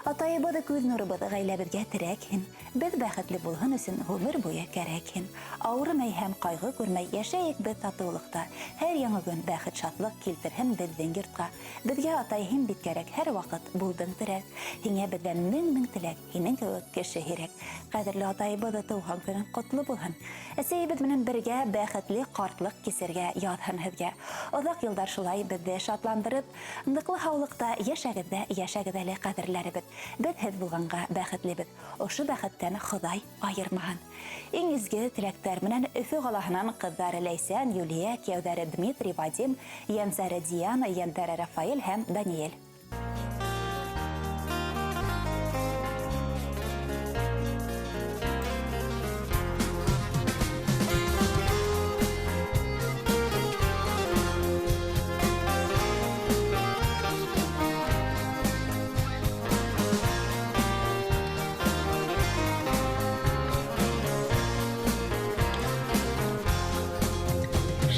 Атайыбыҙ күҙ нурыбыҙ ғаиләбеҙгә терәкһен. Беҙ бәхетле булһын өсөн ғүмер буйы кәрәкһен. Ауырымай һәм ҡайғы күрмәй йәшәйек беҙ татыулыҡта. Һәр яңы көн бәхет, шатлыҡ килтерһен беҙҙең йортҡа. Беҙгә атай һин бит кәрәк, һәр ваҡыт булдың терәк. Һиңә беҙҙән мең теләк, һинең кеүек кеше һирәк. Ҡәҙерле атайыбыҙ тыуған көнөң ҡотло булһын. Әсәйебеҙ менән бергә бәхетле ҡартлыҡ кисергә яҙһын һеҙгә. Оҙаҡ йылдар шулай беҙҙе шатландырып, ныҡлы һаулыҡта йәшәгеҙ әле ҡәҙерләребеҙ. Беҙ һеҙ булғанға бәхетлебеҙ. Ошо бәхеттән Хоҙай айырмаһын. Иң изге теләктәр менән Өфө ҡалаһынан ҡыҙҙары Ләйсән, Юлия, кейәүҙәре Дмитрий, Вадим, йәнсәре Диана, йәндәре Рафаэль һәм Даниэль.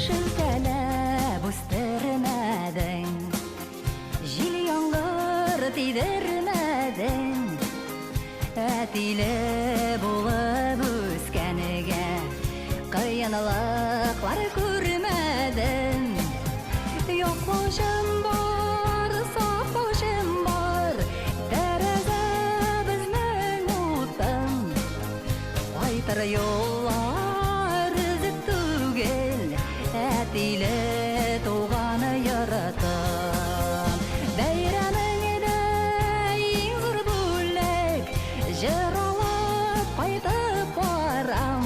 Шелтәләп үстермәдең, җил яңғыр тиҙермәдең. Әтиле булып үскәнегә ҡыйынлыҡлар күрмәдең. Яҡлышым бар, сафлышым бар, тәрәзә безнең утын. Ҡайтыр юллар өзөк түгел, әтиле туғаны йыртын. Бәйрәмеңдә иң зур бүләк, жырлап ҡайтып барам.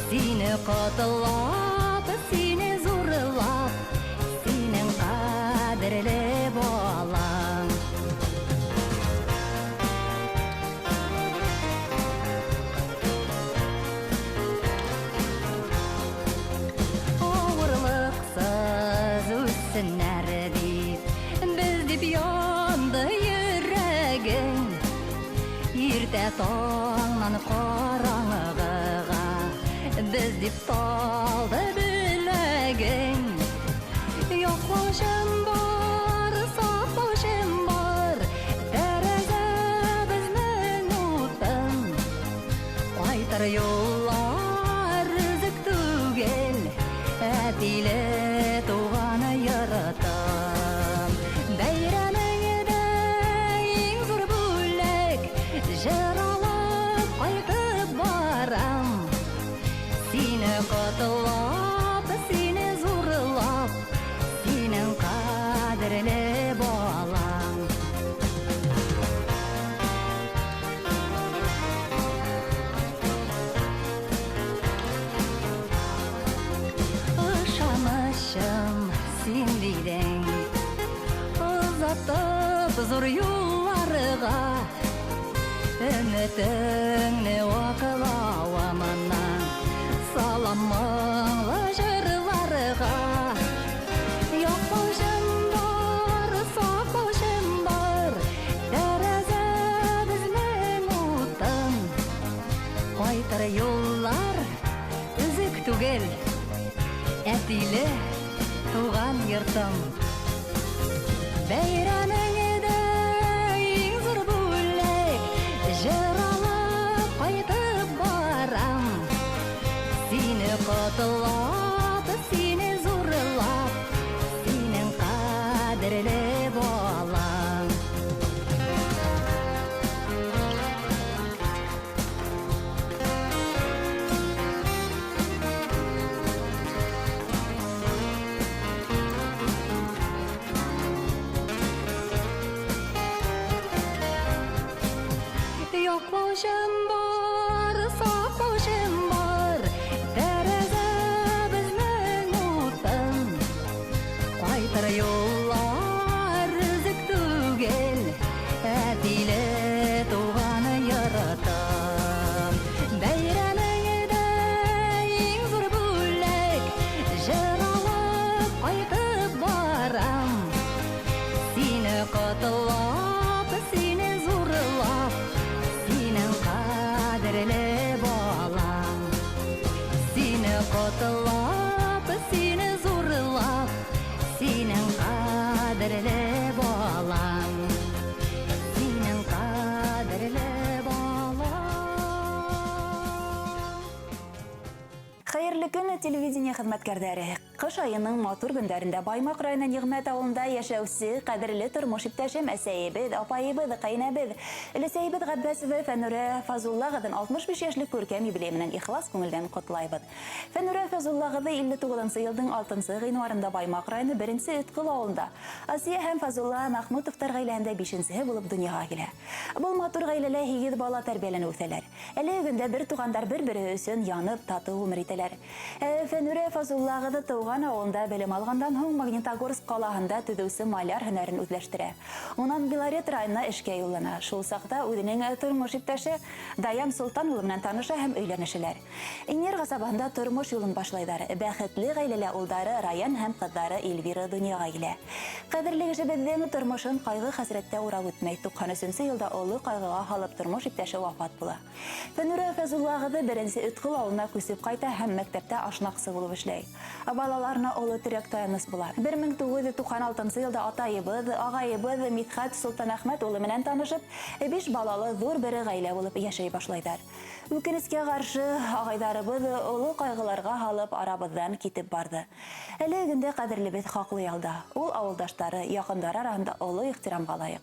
Сине ҡотлап, сине зурлап, синең ҡәҙерле балаң. Ауырлыҡсыз үссеннәр дип, без дип янды йөрәгең. Иртә таңнан ҡараңғыға, без dip taldı bilegen. Yoqlaşım bar, saqlaşım bar, tereze bizning o'tin. Qaytar yollar rızık tugel, etile tuğana yaratan. Bayramingda eng zo'r bo'lak, jaralab qaytib boram. Seni qotlab, seni zo'rlab, sening qadrli bolam. Ышанышым сен дейдең, ұзатып зор юлларыға, үмітіңні оқылауамынан, салам мұңлы жырларыға. Yoqlaşım бар, saqlaşım бар, тәрәзә безнең утын. Кайтыр юллар үзек түгел, әтиле туган йортым. Бәйрәмеңдә иң зур бүләк, җыралып кайтып барам. Сине котлап, сине зурлап, синең кадерле балаң. Yoqlaşım бар, saqlaşım бар, тәрәзә безнең утын. Кайтыр юллар ризык түгел, әтиле туганы яратам. Бәйрәмеңдә иң зур бүләк, җыралып кайтып барам. Сине котлап, сине зурлап, синең кадерле балаң. Сине котлап, сине зурлап, синең кадерле балаң. Синең кадерле балаң. Хәерле көн, телевидение хезмәткәрләре. Кыш айының матур көндәрендә Баймак районы Нигъмәт авылында яшәүче кадерле тормыш иптәшем, әсәебез, апаебыз, кайнабыз, өләсәебез Габбасова Фәнүрә Фазуллагыдың 65 яшьлек күркәм юбилееменнән ихлас күңелдән котлайбыз. Фәнүрә Фазуллагыды 59 елның 6 гыйнварында Баймак районы 1 Өткөл авылында Асия һәм Фазулла Мәхмүтовтар гаиләһендә 5-нче булып дөньяга килә. Бу матур гаиләләр 8 бала тәрбияләнеп үсәләр. Әле гөндә бер тугандар бер-бире өчен янып, тату гомер итәләр. Фәнүрә Фазуллагыды туган авылында белем алгандан һуң Магнитогорск калаһында төзүче маляр һөнәрен үзләштерә. Унан Белорет районына эшкә юллана. Шул сакта үзенең тормыш иптәше Даям Солтан улы белән таныша һәм өйләнешәләр. Инер гасабында тормыш юлын башлайлар. Бәхетле гаиләләр улдары Раян һәм кызлары Эльвира дөньяга килә. Кадерле кешебезнең тормышын кайгы-хәсрәттә урап үтмәй, 93 елда олы кайгыга халып тормыш иптәше вафат була. Фәнүрә Фазуллагыды 1 Өткөл авылына күсеп кайта һәм мәктәптә ашнаксы булып эшләй. Балаларына олы терәк таяныс була. 1996 елда атайыбыз, агайыбыз Митхат Солтан Әхмәт улы менән танышып, 5 балалы зур бер гаилә булып яшәй башлайлар. Үкенескә каршы агайдарыбыз олы кайгыларга халып арабыздан китеп барды. Әле гөндә кадерлебез хаклы ялда. Ул авылдаштары, якындары арасында олы ихтирамга лаек.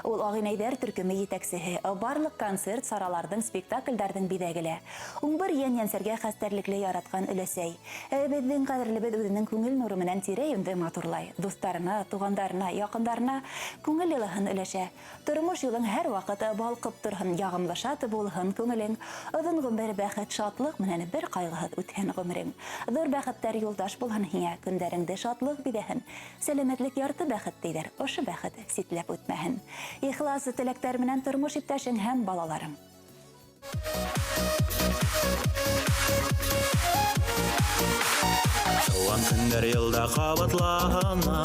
Ул агинәйдәр төркеме җитәкчесе, барлык концерт, сараларның, спектакльләрдән бидәгеле. 11 яньянсәргә хәстәрлекле яраткан өләсәй. Безнең кадерлебез үзенең күңел нуры менән тирә-юньдә матурлай. Дусларына, тугандарына, якындарына күңел ялыһын өләшә. Тормыш юлың һәр вакыт балкып торһын, ягымлы шат булһын күңелең. Озын гомер бәхет, шатлык менән бер кайгыһыз үткән гомерең. Зур бәхеттәр юлдаш булһын һиңә, көндәреңдә шатлык бидәһен. Сәламәтлек ярты бәхет диләр. Ошо бәхет ситләп үтмәһен. Ихлас теләктәр менән тормыш иптәшең һәм балаларың. Туган көндер елда кабатлана,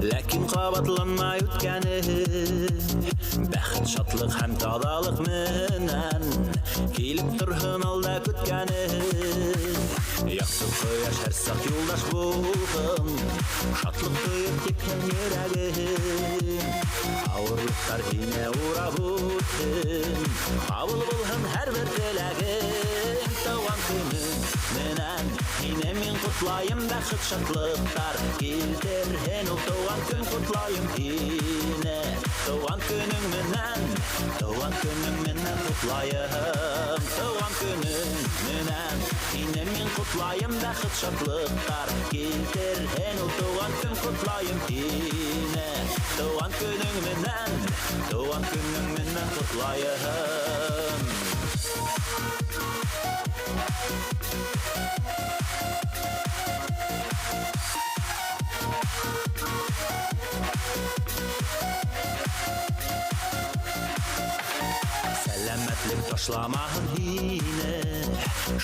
ләкин кабатланмай үткәне. Бәхет, шатлык һәм тазалык менән килеп торһын алда көткәне. Якты кояш һәр сак юлдаш булһын, шатлык тоеп типкән йөрәгем. Авырлыктар һине урап үтсен, кабул булһын һәр бер теләгем. Туган көнең менән һине мин котлайым, бәхет, шатлыктар килтерһен ул туган көн, котлайым һине. Туган көнең менән котлайым. Туган көнең менән һине мин котлайым, бәхет, шатлыктар килтерһен ул туган көн, котлайым һине. Туган көнең менән котлайым. Сәламәтлек ташламаһын һине,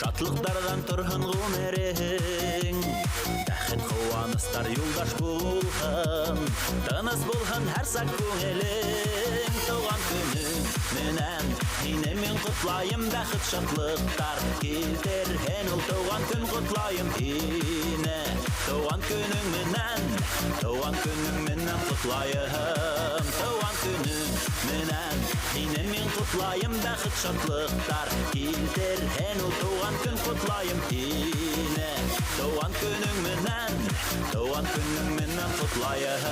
шатлыктардан торһын гомерең. Бәхет, куаныстар юлдаш булһын, тыныс булһын һәр сак күңелең. Туган көнең менән һине мин котлайым, бәхет, шатлыктар килтерһен ул туган көн, котлайым һине. Туган көнең менән котлайым. Туган көнең менән һине мин котлайым, бәхет, шатлыктар килтерһен ул туган көн, котлайым һине. Туган көнең менән котлайым.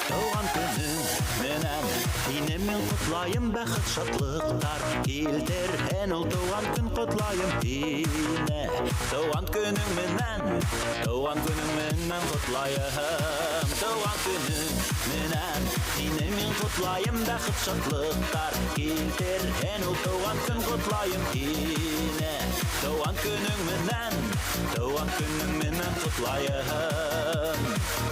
Туган көнең менән һине мин котлайым, бәхет, шатлыктар килтерһен ул туган көн, котлайым һине. Туган көнең менән котлайым. Туган көнең менән һине мин котлайым, бәхет, шатлыктар килтерһен ул туган көн, котлайым һине. Туган көнең менән котлайым.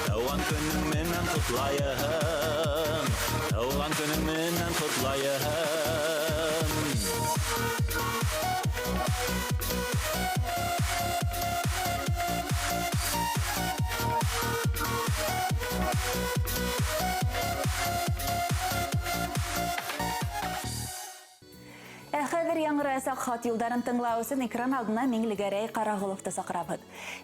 Туган көнең менән котлайым. Туган көнең менән котлайым. Хәзер яңгыраясак хат юлдарын тыңлау өчен экран алдына Миңлегәрәй Карагыловты сакрабыз.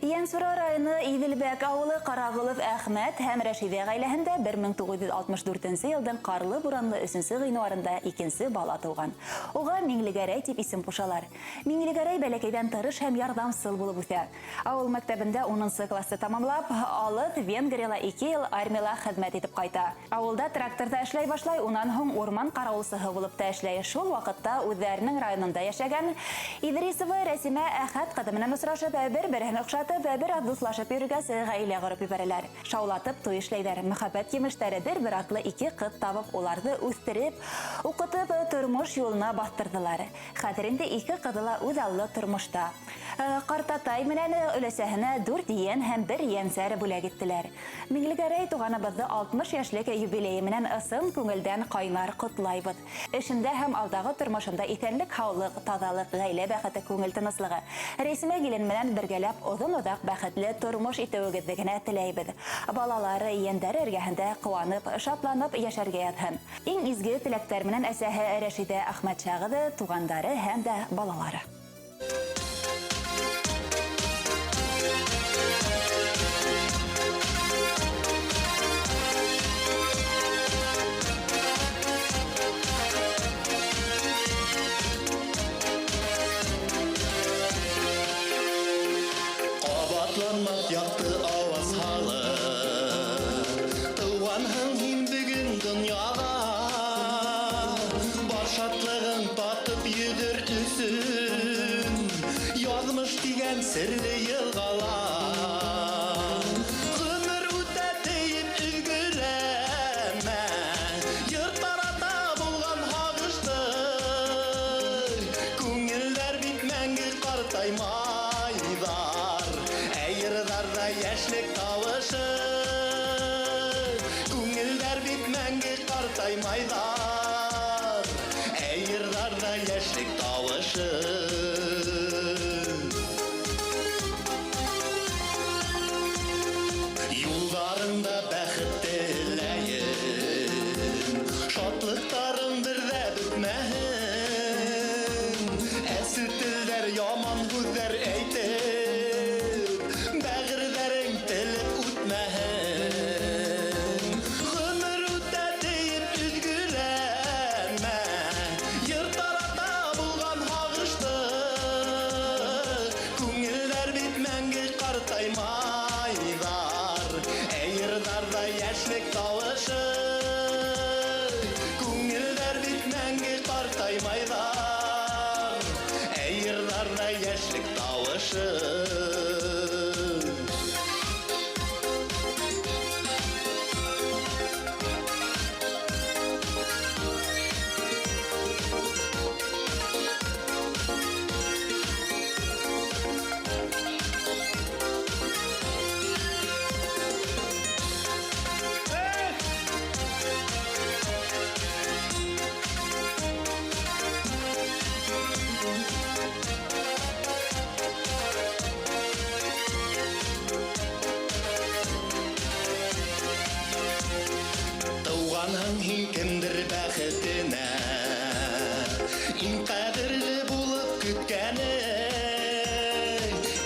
Янсура районы Иделбәк авылы Карагылов Әхмәт һәм Рәшидә гаиләһендә 1964 елдан карлы буранлы 3 гыйнварында 2 бала туган. Уга Миңлегәрәй дип исем кушалар. Миңлегәрәй бәләкәйдән тырыш һәм ярдәмсыл булып үсә. Авыл мәктәбендә 10 классты тамамлап, алып Венгриядә 2 ел армияда хезмәт итеп кайта. Авылда тракторда эшләй башлай, унан һоң урман каравылчысы булып та эшләй. Шул вакытта үзләренең районында яшәгән Идрисова Рәсимә Әхәт кызы белән очрашып, бер-берен охшатып, бер дуслашып йөргәс, гаилә корып ибәрәләр. Шаулатып туй эшләйләр. Мәхәббәт кимештәридер, бер артлы 2 кыз табып, уларны үстереп, укытып, тормыш юлына бастырдылар. Хәзер инде 2 кызы ла үз аллы тормышта. Картатай менән өләсәһенә 4 йен һәм 1 янсәр бүләк иттеләр. Миңлегәрәй туганыбызны 60 яшьлек юбилее менән ысын күңелдән кайнар котлайбыз. Эшендә һәм алдагы тормышында исәнлек, һаулык, тазалык, гаилә бәхете, күңел тыныслыгы. Рәсимә гилен менән бергәләп озын-озак бәхетле тормыш итүегезне генә теләйбез. Балалары, ияндәре эргәһендә куанып, шатланып яшәргә ятһын. Иң изге теләктәр менән әсәһе Рәшидә Әхмәтшагы, тугандары һәм дә балалары. Кабатланмак якты аваз халы, туганһың һин бүген дөньяга. Бар шатлыгын татып йөдер төсен, язмыш дигән серле елгалар. Гомер үтә диеп өлгерәмә, йортларда булган хагышты. Күңелләр бит мәңге картаймайдар. Әйрәләрдә яшьлек тавышы. Күңелләр бит мәңге картаймайлар. Әйырларда яшьлек тавышы. Юлдарында бәхет теләйем, шатлыктарым бердә бетмәһен. Әсе телләр яман һүзләр әйтеп, бәгырьләрең телеп үтмәһен. Гомер үтә дип üzgülәнмә, йыртарата булган һагышты. Күңелләр бит мәңге картаймайлар. Әйырдарда яшьлек тавышы. Күңелләр бит мәңге картаймайлар. Әйырдарда яшьлек тавышы. Туганның һин кемдер бәхетенә, иң кадерле булып көткәне.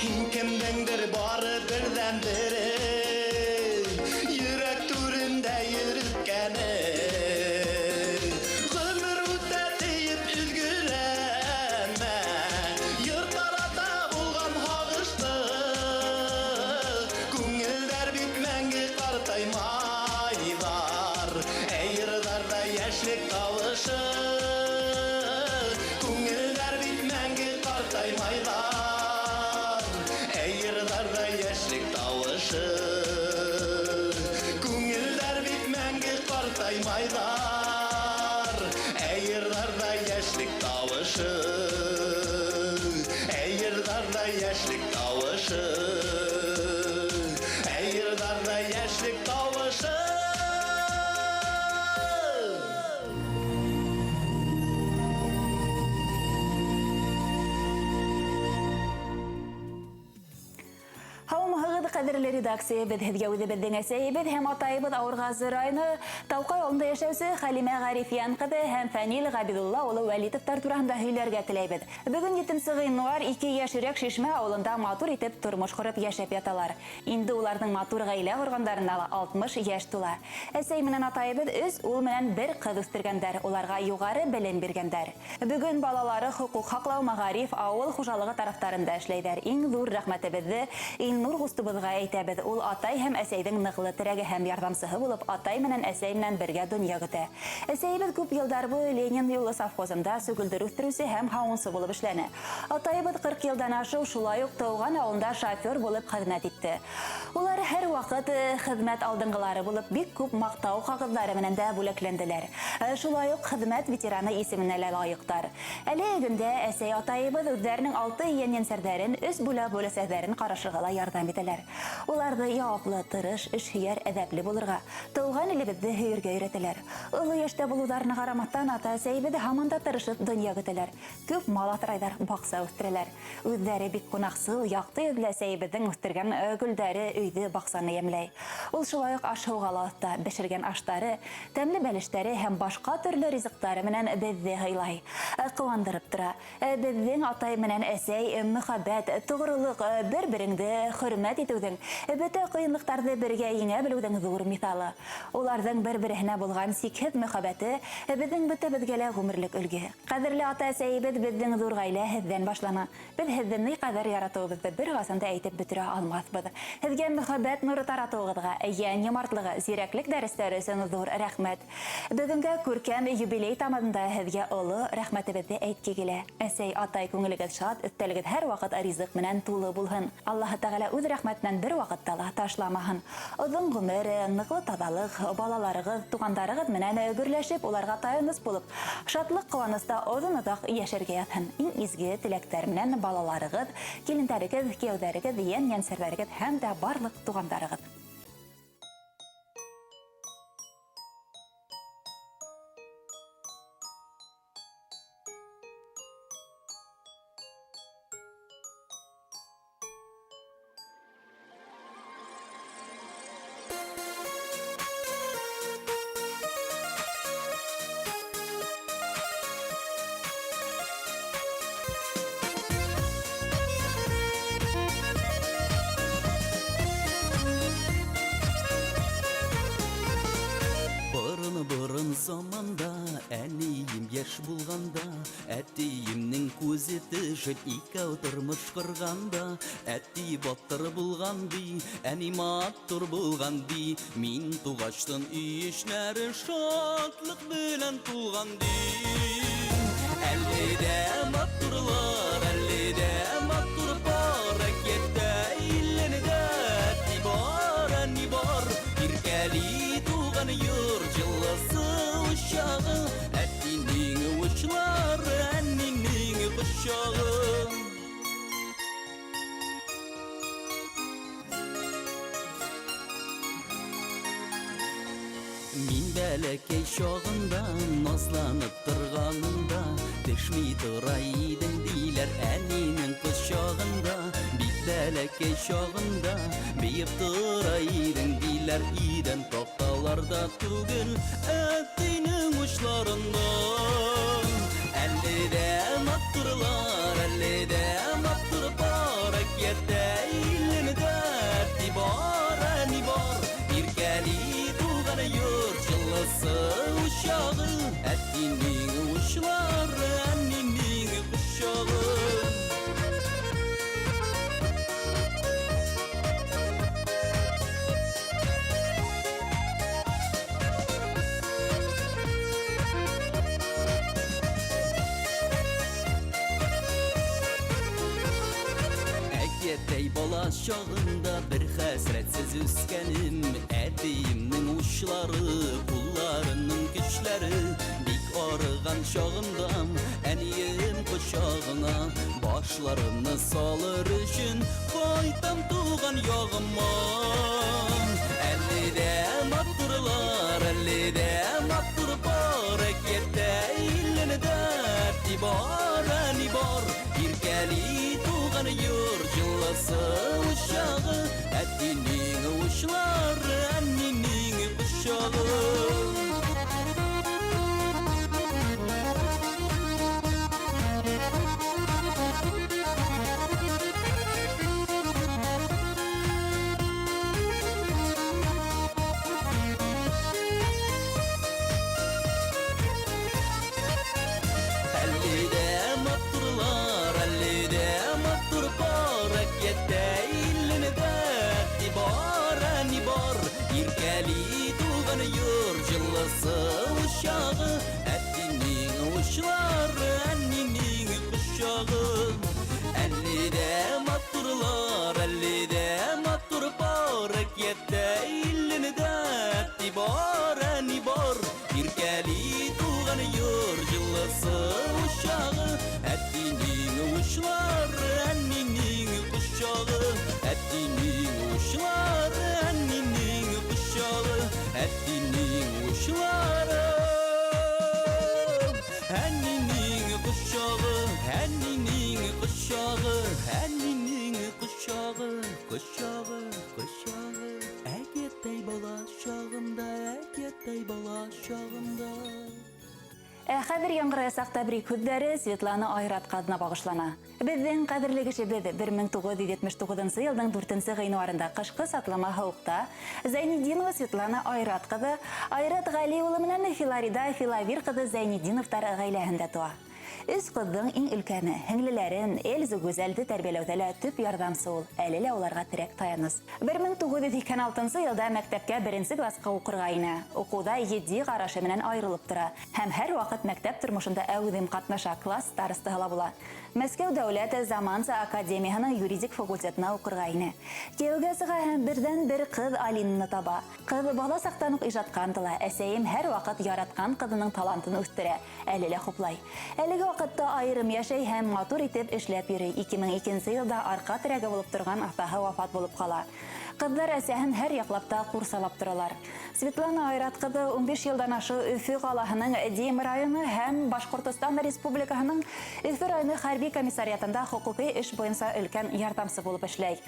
Һин кемдеңдер бары бердән бере, йөрәк түрендә йөрткәне. Гомер үтә дип üzgülәнмә, йыртарата булган һагышты. Күңелләр бит мәңге картаймайлар. Әйырдарда яшьлек тавышы. Күңелләр бит мәңге картаймайлар. Әйырдарда яшьлек тавышы. Күңелләр бит мәңге картаймайлар. Әйырдарда яшьлек тавышы. Әйырдарда яшьлек тавышы. Әйырдарда яшьлек тавышы. Һаумыһыгыд кадерле редакция беҙ һеҙгә үҙебеҙҙең әсәйебеҙ һәм атайыбыҙ Ауырғазы районы Тауҡай ауылында йәшәүсе Хәлимә Ғарифйән ҡыҙы һәм Фәнил Ғабидулла улы Вәлитовтар тураһында һөйләргә теләйбеҙ. Бөгөн 7 ғинуар 2 йәшерәк Шишмә ауылында матур итеп тормош ҡороп йәшәп яталар. Инде уларҙың матур ғаилә ҡорғандарына 60 йәш тула. Әсәй менән атайыбыҙ 3 ул менән 1 ҡыҙ үҫтергәндәр, уларға юғары белем биргәндәр. Бөгөн балалары хоҡуҡ һаҡлау, мәғариф, ауыл хужалығы тарафтарында эшләйҙәр. Иң ҙур рәхмәтебеҙҙе Илнур ҡустыбыҙға әйтәбеҙ. Ул атай һәм әсәйҙең ныҡлы терәге һәм ярҙамсыһы булып, атай менән әсәй менән бергә донъя көтә. Әсәйебеҙ күп йылдар буйы Ленин юлы совхозында сүгелдер үҫтереүсе һәм һауынсы булып эшләне. Атайыбыҙ 40 йылдан ашыу шулай уҡ тыуған ауылда шофер булып хеҙмәт итте. Улар һәр ваҡыт хеҙмәт алдынғылары булып, бик күп маҡтау ҡағыҙҙары менән дә бүләкләнделәр. Шулай уҡ хеҙмәт ветераны исеменә лә лайыҡтар. Әле көндә әсәй атайыбыҙ үҙҙәренең 6 ейән-ейәнсәрҙәрен, 3 бүлә-бүләсәҙәрен ҡарашырға ла ярҙам итәләр. Уларҙы яуаплы, тырыш, эшһөйәр, әҙәпле булырға, тыуған илебеҙҙе һөйөргә өйрәтәләр. Оло йәштә булыуҙарына ҡарамаҫтан, ата-әсәйебеҙ һаман да тырышып донъя көтәләр. Күп мал аҫрайҙар, баҡса үҫтерәләр. Үҙҙәре бик ҡунаҡсыл, яҡты йөҙлө әсәйебеҙҙең үҫтергән гөлдәре өйҙө, баҡсаны йәмләй. Ул шулай уҡ аш-һыуға ла оҫта, бешергән аштары, тәмле бәлештәре һәм башҡа төрлө ризыҡтары менән беҙҙе һыйлай. Ҡыуандырып тора. Беҙҙең атай менән әсәй мөхәббәт, тоғролоҡ, бер-береңде хөрмәт итеүҙең, бөтә ҡыйынлыҡтарҙы бергә еңә белеүҙең ҙур миҫалы. Уларҙың бер-береһенә булған сикһеҙ мөхәббәте беҙҙең бөтәбеҙгә лә ғүмерлек өлгө. Ҡәҙерле ата-әсәйебеҙ, беҙҙең ҙур ғаилә һеҙҙән башлана. Беҙ һеҙҙе ни ҡәҙәр яратыуыбыҙҙы бер ҡасан да әйтеп бөтөрә алмаҫбыҙ. Һеҙгә мөхәббәт нуры таратыуығыҙға, йән йомартлығы, зирәклек дәрестәре өсөн ҙур рәхмәт. Бөгөнгә күркәм юбилей тамаҙында һеҙгә оло рәхмәтебеҙҙе әйтке килә. Әсәй, атай, күңелегеҙ шат, өҫтәлегеҙ һәр ваҡыт ризыҡ менән тулы булһын. Аллаһы Тәғәлә үҙ рәхмәтенән менән бер вакытта ла ташламаһын. Оҙон ғүмер, ныҡлы таҙалыҡ, балаларығыҙ, туғандарығыҙ менән гөрләшеп, уларға таяныс булып, шатлыҡ ҡыуаныста оҙон оҙаҡ йәшәргә ятһын. Иң изге теләктәр менән балаларығыҙ, килендәрегеҙ, кейәүҙәрегеҙ, йән-йәнсәрҙәрегеҙ һәм дә барлыҡ туғандарығыҙ. Бұрын заманда, әнейім еш булғанда, әттейімнің көзі тішіп, икәу тұрмыш құрғанда, әттей баттыр булған би, әней маттыр булған би, мин туғаштың үйішнәрі шатлық білән туған ди. Әлледе маттырлар, әлледе маттыр бар, әкетті илленіде, әттей бар, әней бар, иркәли туған юр жылысы ұшағы, әттейнің ұшылары, әннің құшағы. Мин бәләкәй шағында, назланып тұрғанында, Тешмей тұра иден дейлер әненің құшағында. Бик бәләкәй шағында, бейіп тұра иден дейлер иден тоқталарда түгел, әттейнің ұшларында. Әлледе маттырлар, әлледе маттыр бар, әкетті илінді, әтті бар, әні бар, иркәли юр жылысы ұшағы, әттейнің ұшылары, әннің құшағы. Әкеттей бала шағында бір хәсретсіз үскенім, әтейімнің ұшлары, құлларының күшлері, бик арыған шағындам, әнейім құшағына, башларыны салыр үшін, қайтам туған яғыма. Әлледе маттырлар, әлледе маттыр бар, әкетті илінді, әтті бар, әні бар, иркәли туған юр жылысы ұшағы, әттейнің ұшылары, әннің құшағы. Әлледе маттырлар, әлледе маттыр бар, әкетті илінді, әтті бар, әні бар, иркәли туған юр жылысы ұшағы, әттейнің ұшылары, әннің құшағы. Әлледе маттырлар, әлледе маттыр бар, әкетті илінді, әтті бар, әні бар, иркәли туған юр жылысы ұшағы, әттейнің ұшылары, әннің құшағы. Әттейнің ұшылары, әннің құшағы, әттейнің ұшылары, әннің құшағы, әннің құшағы, әннің құшағы, құшағы, құшағы. Әкеттей бала шағында, әкеттей бала шағында. Хәҙер яңғыраясаҡ тәбрик һүҙҙәре Светлана Айрат ҡаҙына бағышлана. Беҙҙең ҡәҙерле кешебеҙ 1979 йылдың 4 ғинуарында ҡышҡы сатлама һыуыҡта Зәйнетдинова Светлана Айрат ҡыҙы Айрат Ғәли улы менән Филарида Филавир ҡыҙы Зәйнетдиновтар ғаиләһендә туа. Өс ҡыҙҙың иң өлкәне, һеңлеләрен Эльза Гүзәлде тәрбиәләүҙә лә төп ярҙамсы ул, әле лә уларға терәк таяныс. 1986 йылда мәктәпкә 1-нче классҡа уҡырға инә. Уҡыуҙа етди ҡарашы менән айырылып тора һәм һәр ваҡыт мәктәп тормошонда әүҙем ҡатнаша, класс старостаһы ла була. Мәскәү дәүләт заманса академияһының юридик факультетына укырга ине. Кияүгә сыга һәм бердән-бер кыз Алинаны таба. Кыз бала сактан ук иҗаткан тыла. Әсәем һәр вакыт яраткан кызының талантын үстерә, әле лә хуплай. Әлеге вакытта айрым яшәй һәм матур итеп эшләп йөри. 2002 елда арка терәге булып торган атаһы вафат булып кала. Кызлар әсәһен һәр яклапта курсалап торалар. Светлана Айрат кызы 15 елдан ашы Өфө калаһының Дим районы һәм Башкортстан Республикаһының Өфө районы хәрби комиссариатында хукукый эш буенча өлкән ярдәмче булып эшләй.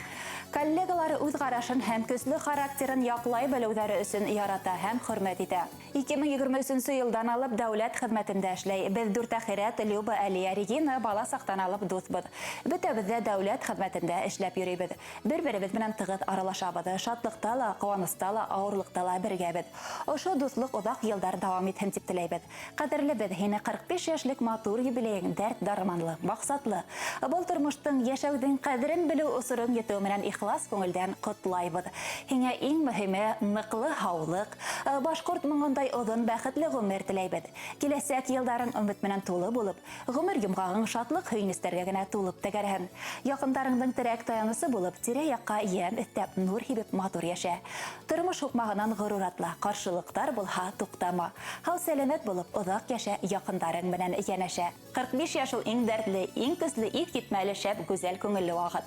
Коллегалары үз карашын һәм көчле характерын яклай белүләре өчен ярата һәм хөрмәт итә. 2023 елдан алып дәүләт хезмәтендә эшләй. Без Дүртәхирәт Люба Алия Регина бала сактан алып дусбыз. Бөтәбез дә дәүләт хезмәтендә эшләп йөрибез. Бер-беребез белән тыгыз аралашабыз. Шатлыкта ла, куаныста ла, авырлыкта ла бергәбез. Ошо дуслык озак елдар дәвам итһен дип теләйбез. Кадерлебез, һине 45 яшьлек матур юбилеең дәрт дарманлы, максатлы. Был тормыштың яшәүдән кадерен белү усырын яту менән ихлас күңелдән котлайбыз. Һиңа иң мөһиме ныклы һаулык, башкорт моңындай озын бәхетле гомер теләйбез. Киләсәк елдарың өмет менән тулы булып, гомер йомгагың шатлык хөйнестәргә генә тулып тәгәрһен. Якындарыңның терәк таянысы булып, тирә-якка ям өстәп нур һибеп матур яшә. Тормыш хукмагынан горур атла, каршылыктар булһа туктама. Һау сәламәт булып, озак яшә, якындарың белән янәшә. 45 яшь ул иң дәртле, иң көсле, иң китмәле шәп, гүзәл күңелле вакыт.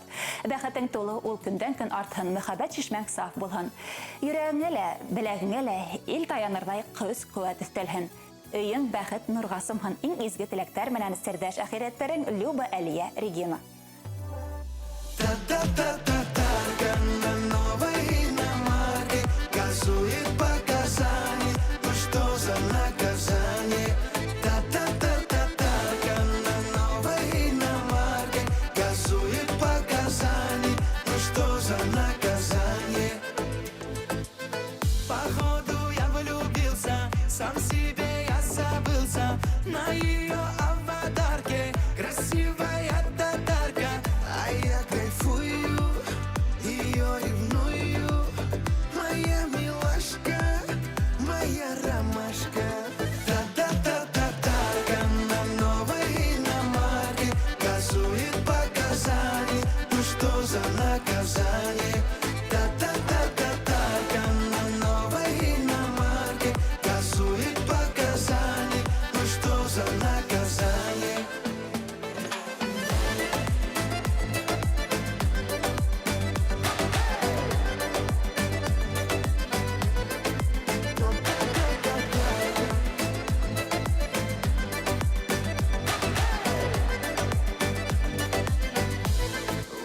Бәхетең тулы ул көндән-көн артһын, мөхәббәт чишмәң саф булһын. Йөрәгеңә лә, беләгеңә лә ил таянырдай көс-куәт өстәлһен. Өйең бәхет нурга сымһын. Иң изге теләктәр менән сердәш әхирәтләрең Люба Алия Регина. Походу я влюбился, сам себе я забылся на ее аватарке, красивая татарка, а я кайфую, ее ревную, моя милашка, моя ромашка. Татарка на новой иномарке газует по Казани, ну что за наказание? Татарка на новой иномарке газует по Казани, ну что за наказание?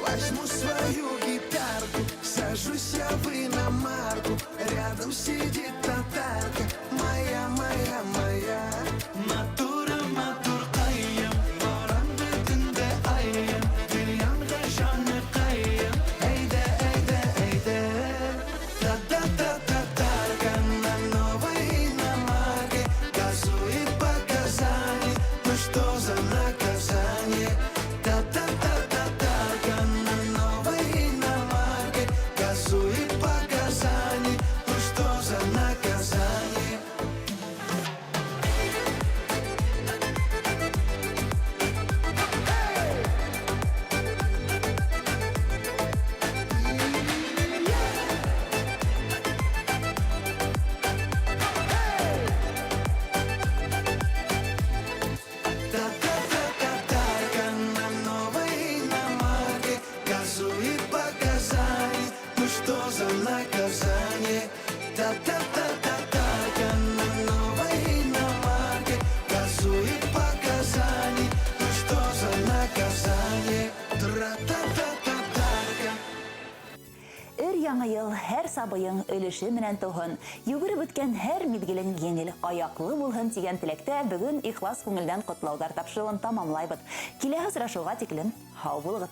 Возьму свою гитарку, сажусь я в иномарку, рядом сидит татарка, моя, моя, моя. Матура, матур кайым, баран бетінде айым, дөньямда жаны кайым, әйдә, әйдә, әйдә. Татарка на новой иномарке газует по Казани, ну что за наказание? Татарка на новой иномарке газует по Казани, ну что за наказание? Татарка на новой иномарке газует по Казани, ну что за наказание? Татарка на новой иномарке газует по Казани, ну что за наказание? Тра-та-та-та-тарка. Өр-яңы ел һәр сабыйың өлеше менән туһын. Йүгереп үткән һәр мизгелең еңел, аяклы булһын дигән теләктә бүген ихлас күңелдән котлаулар тапшыруын тамамлайбыз. Киләсе очрашуга тиклем һау булыгыз.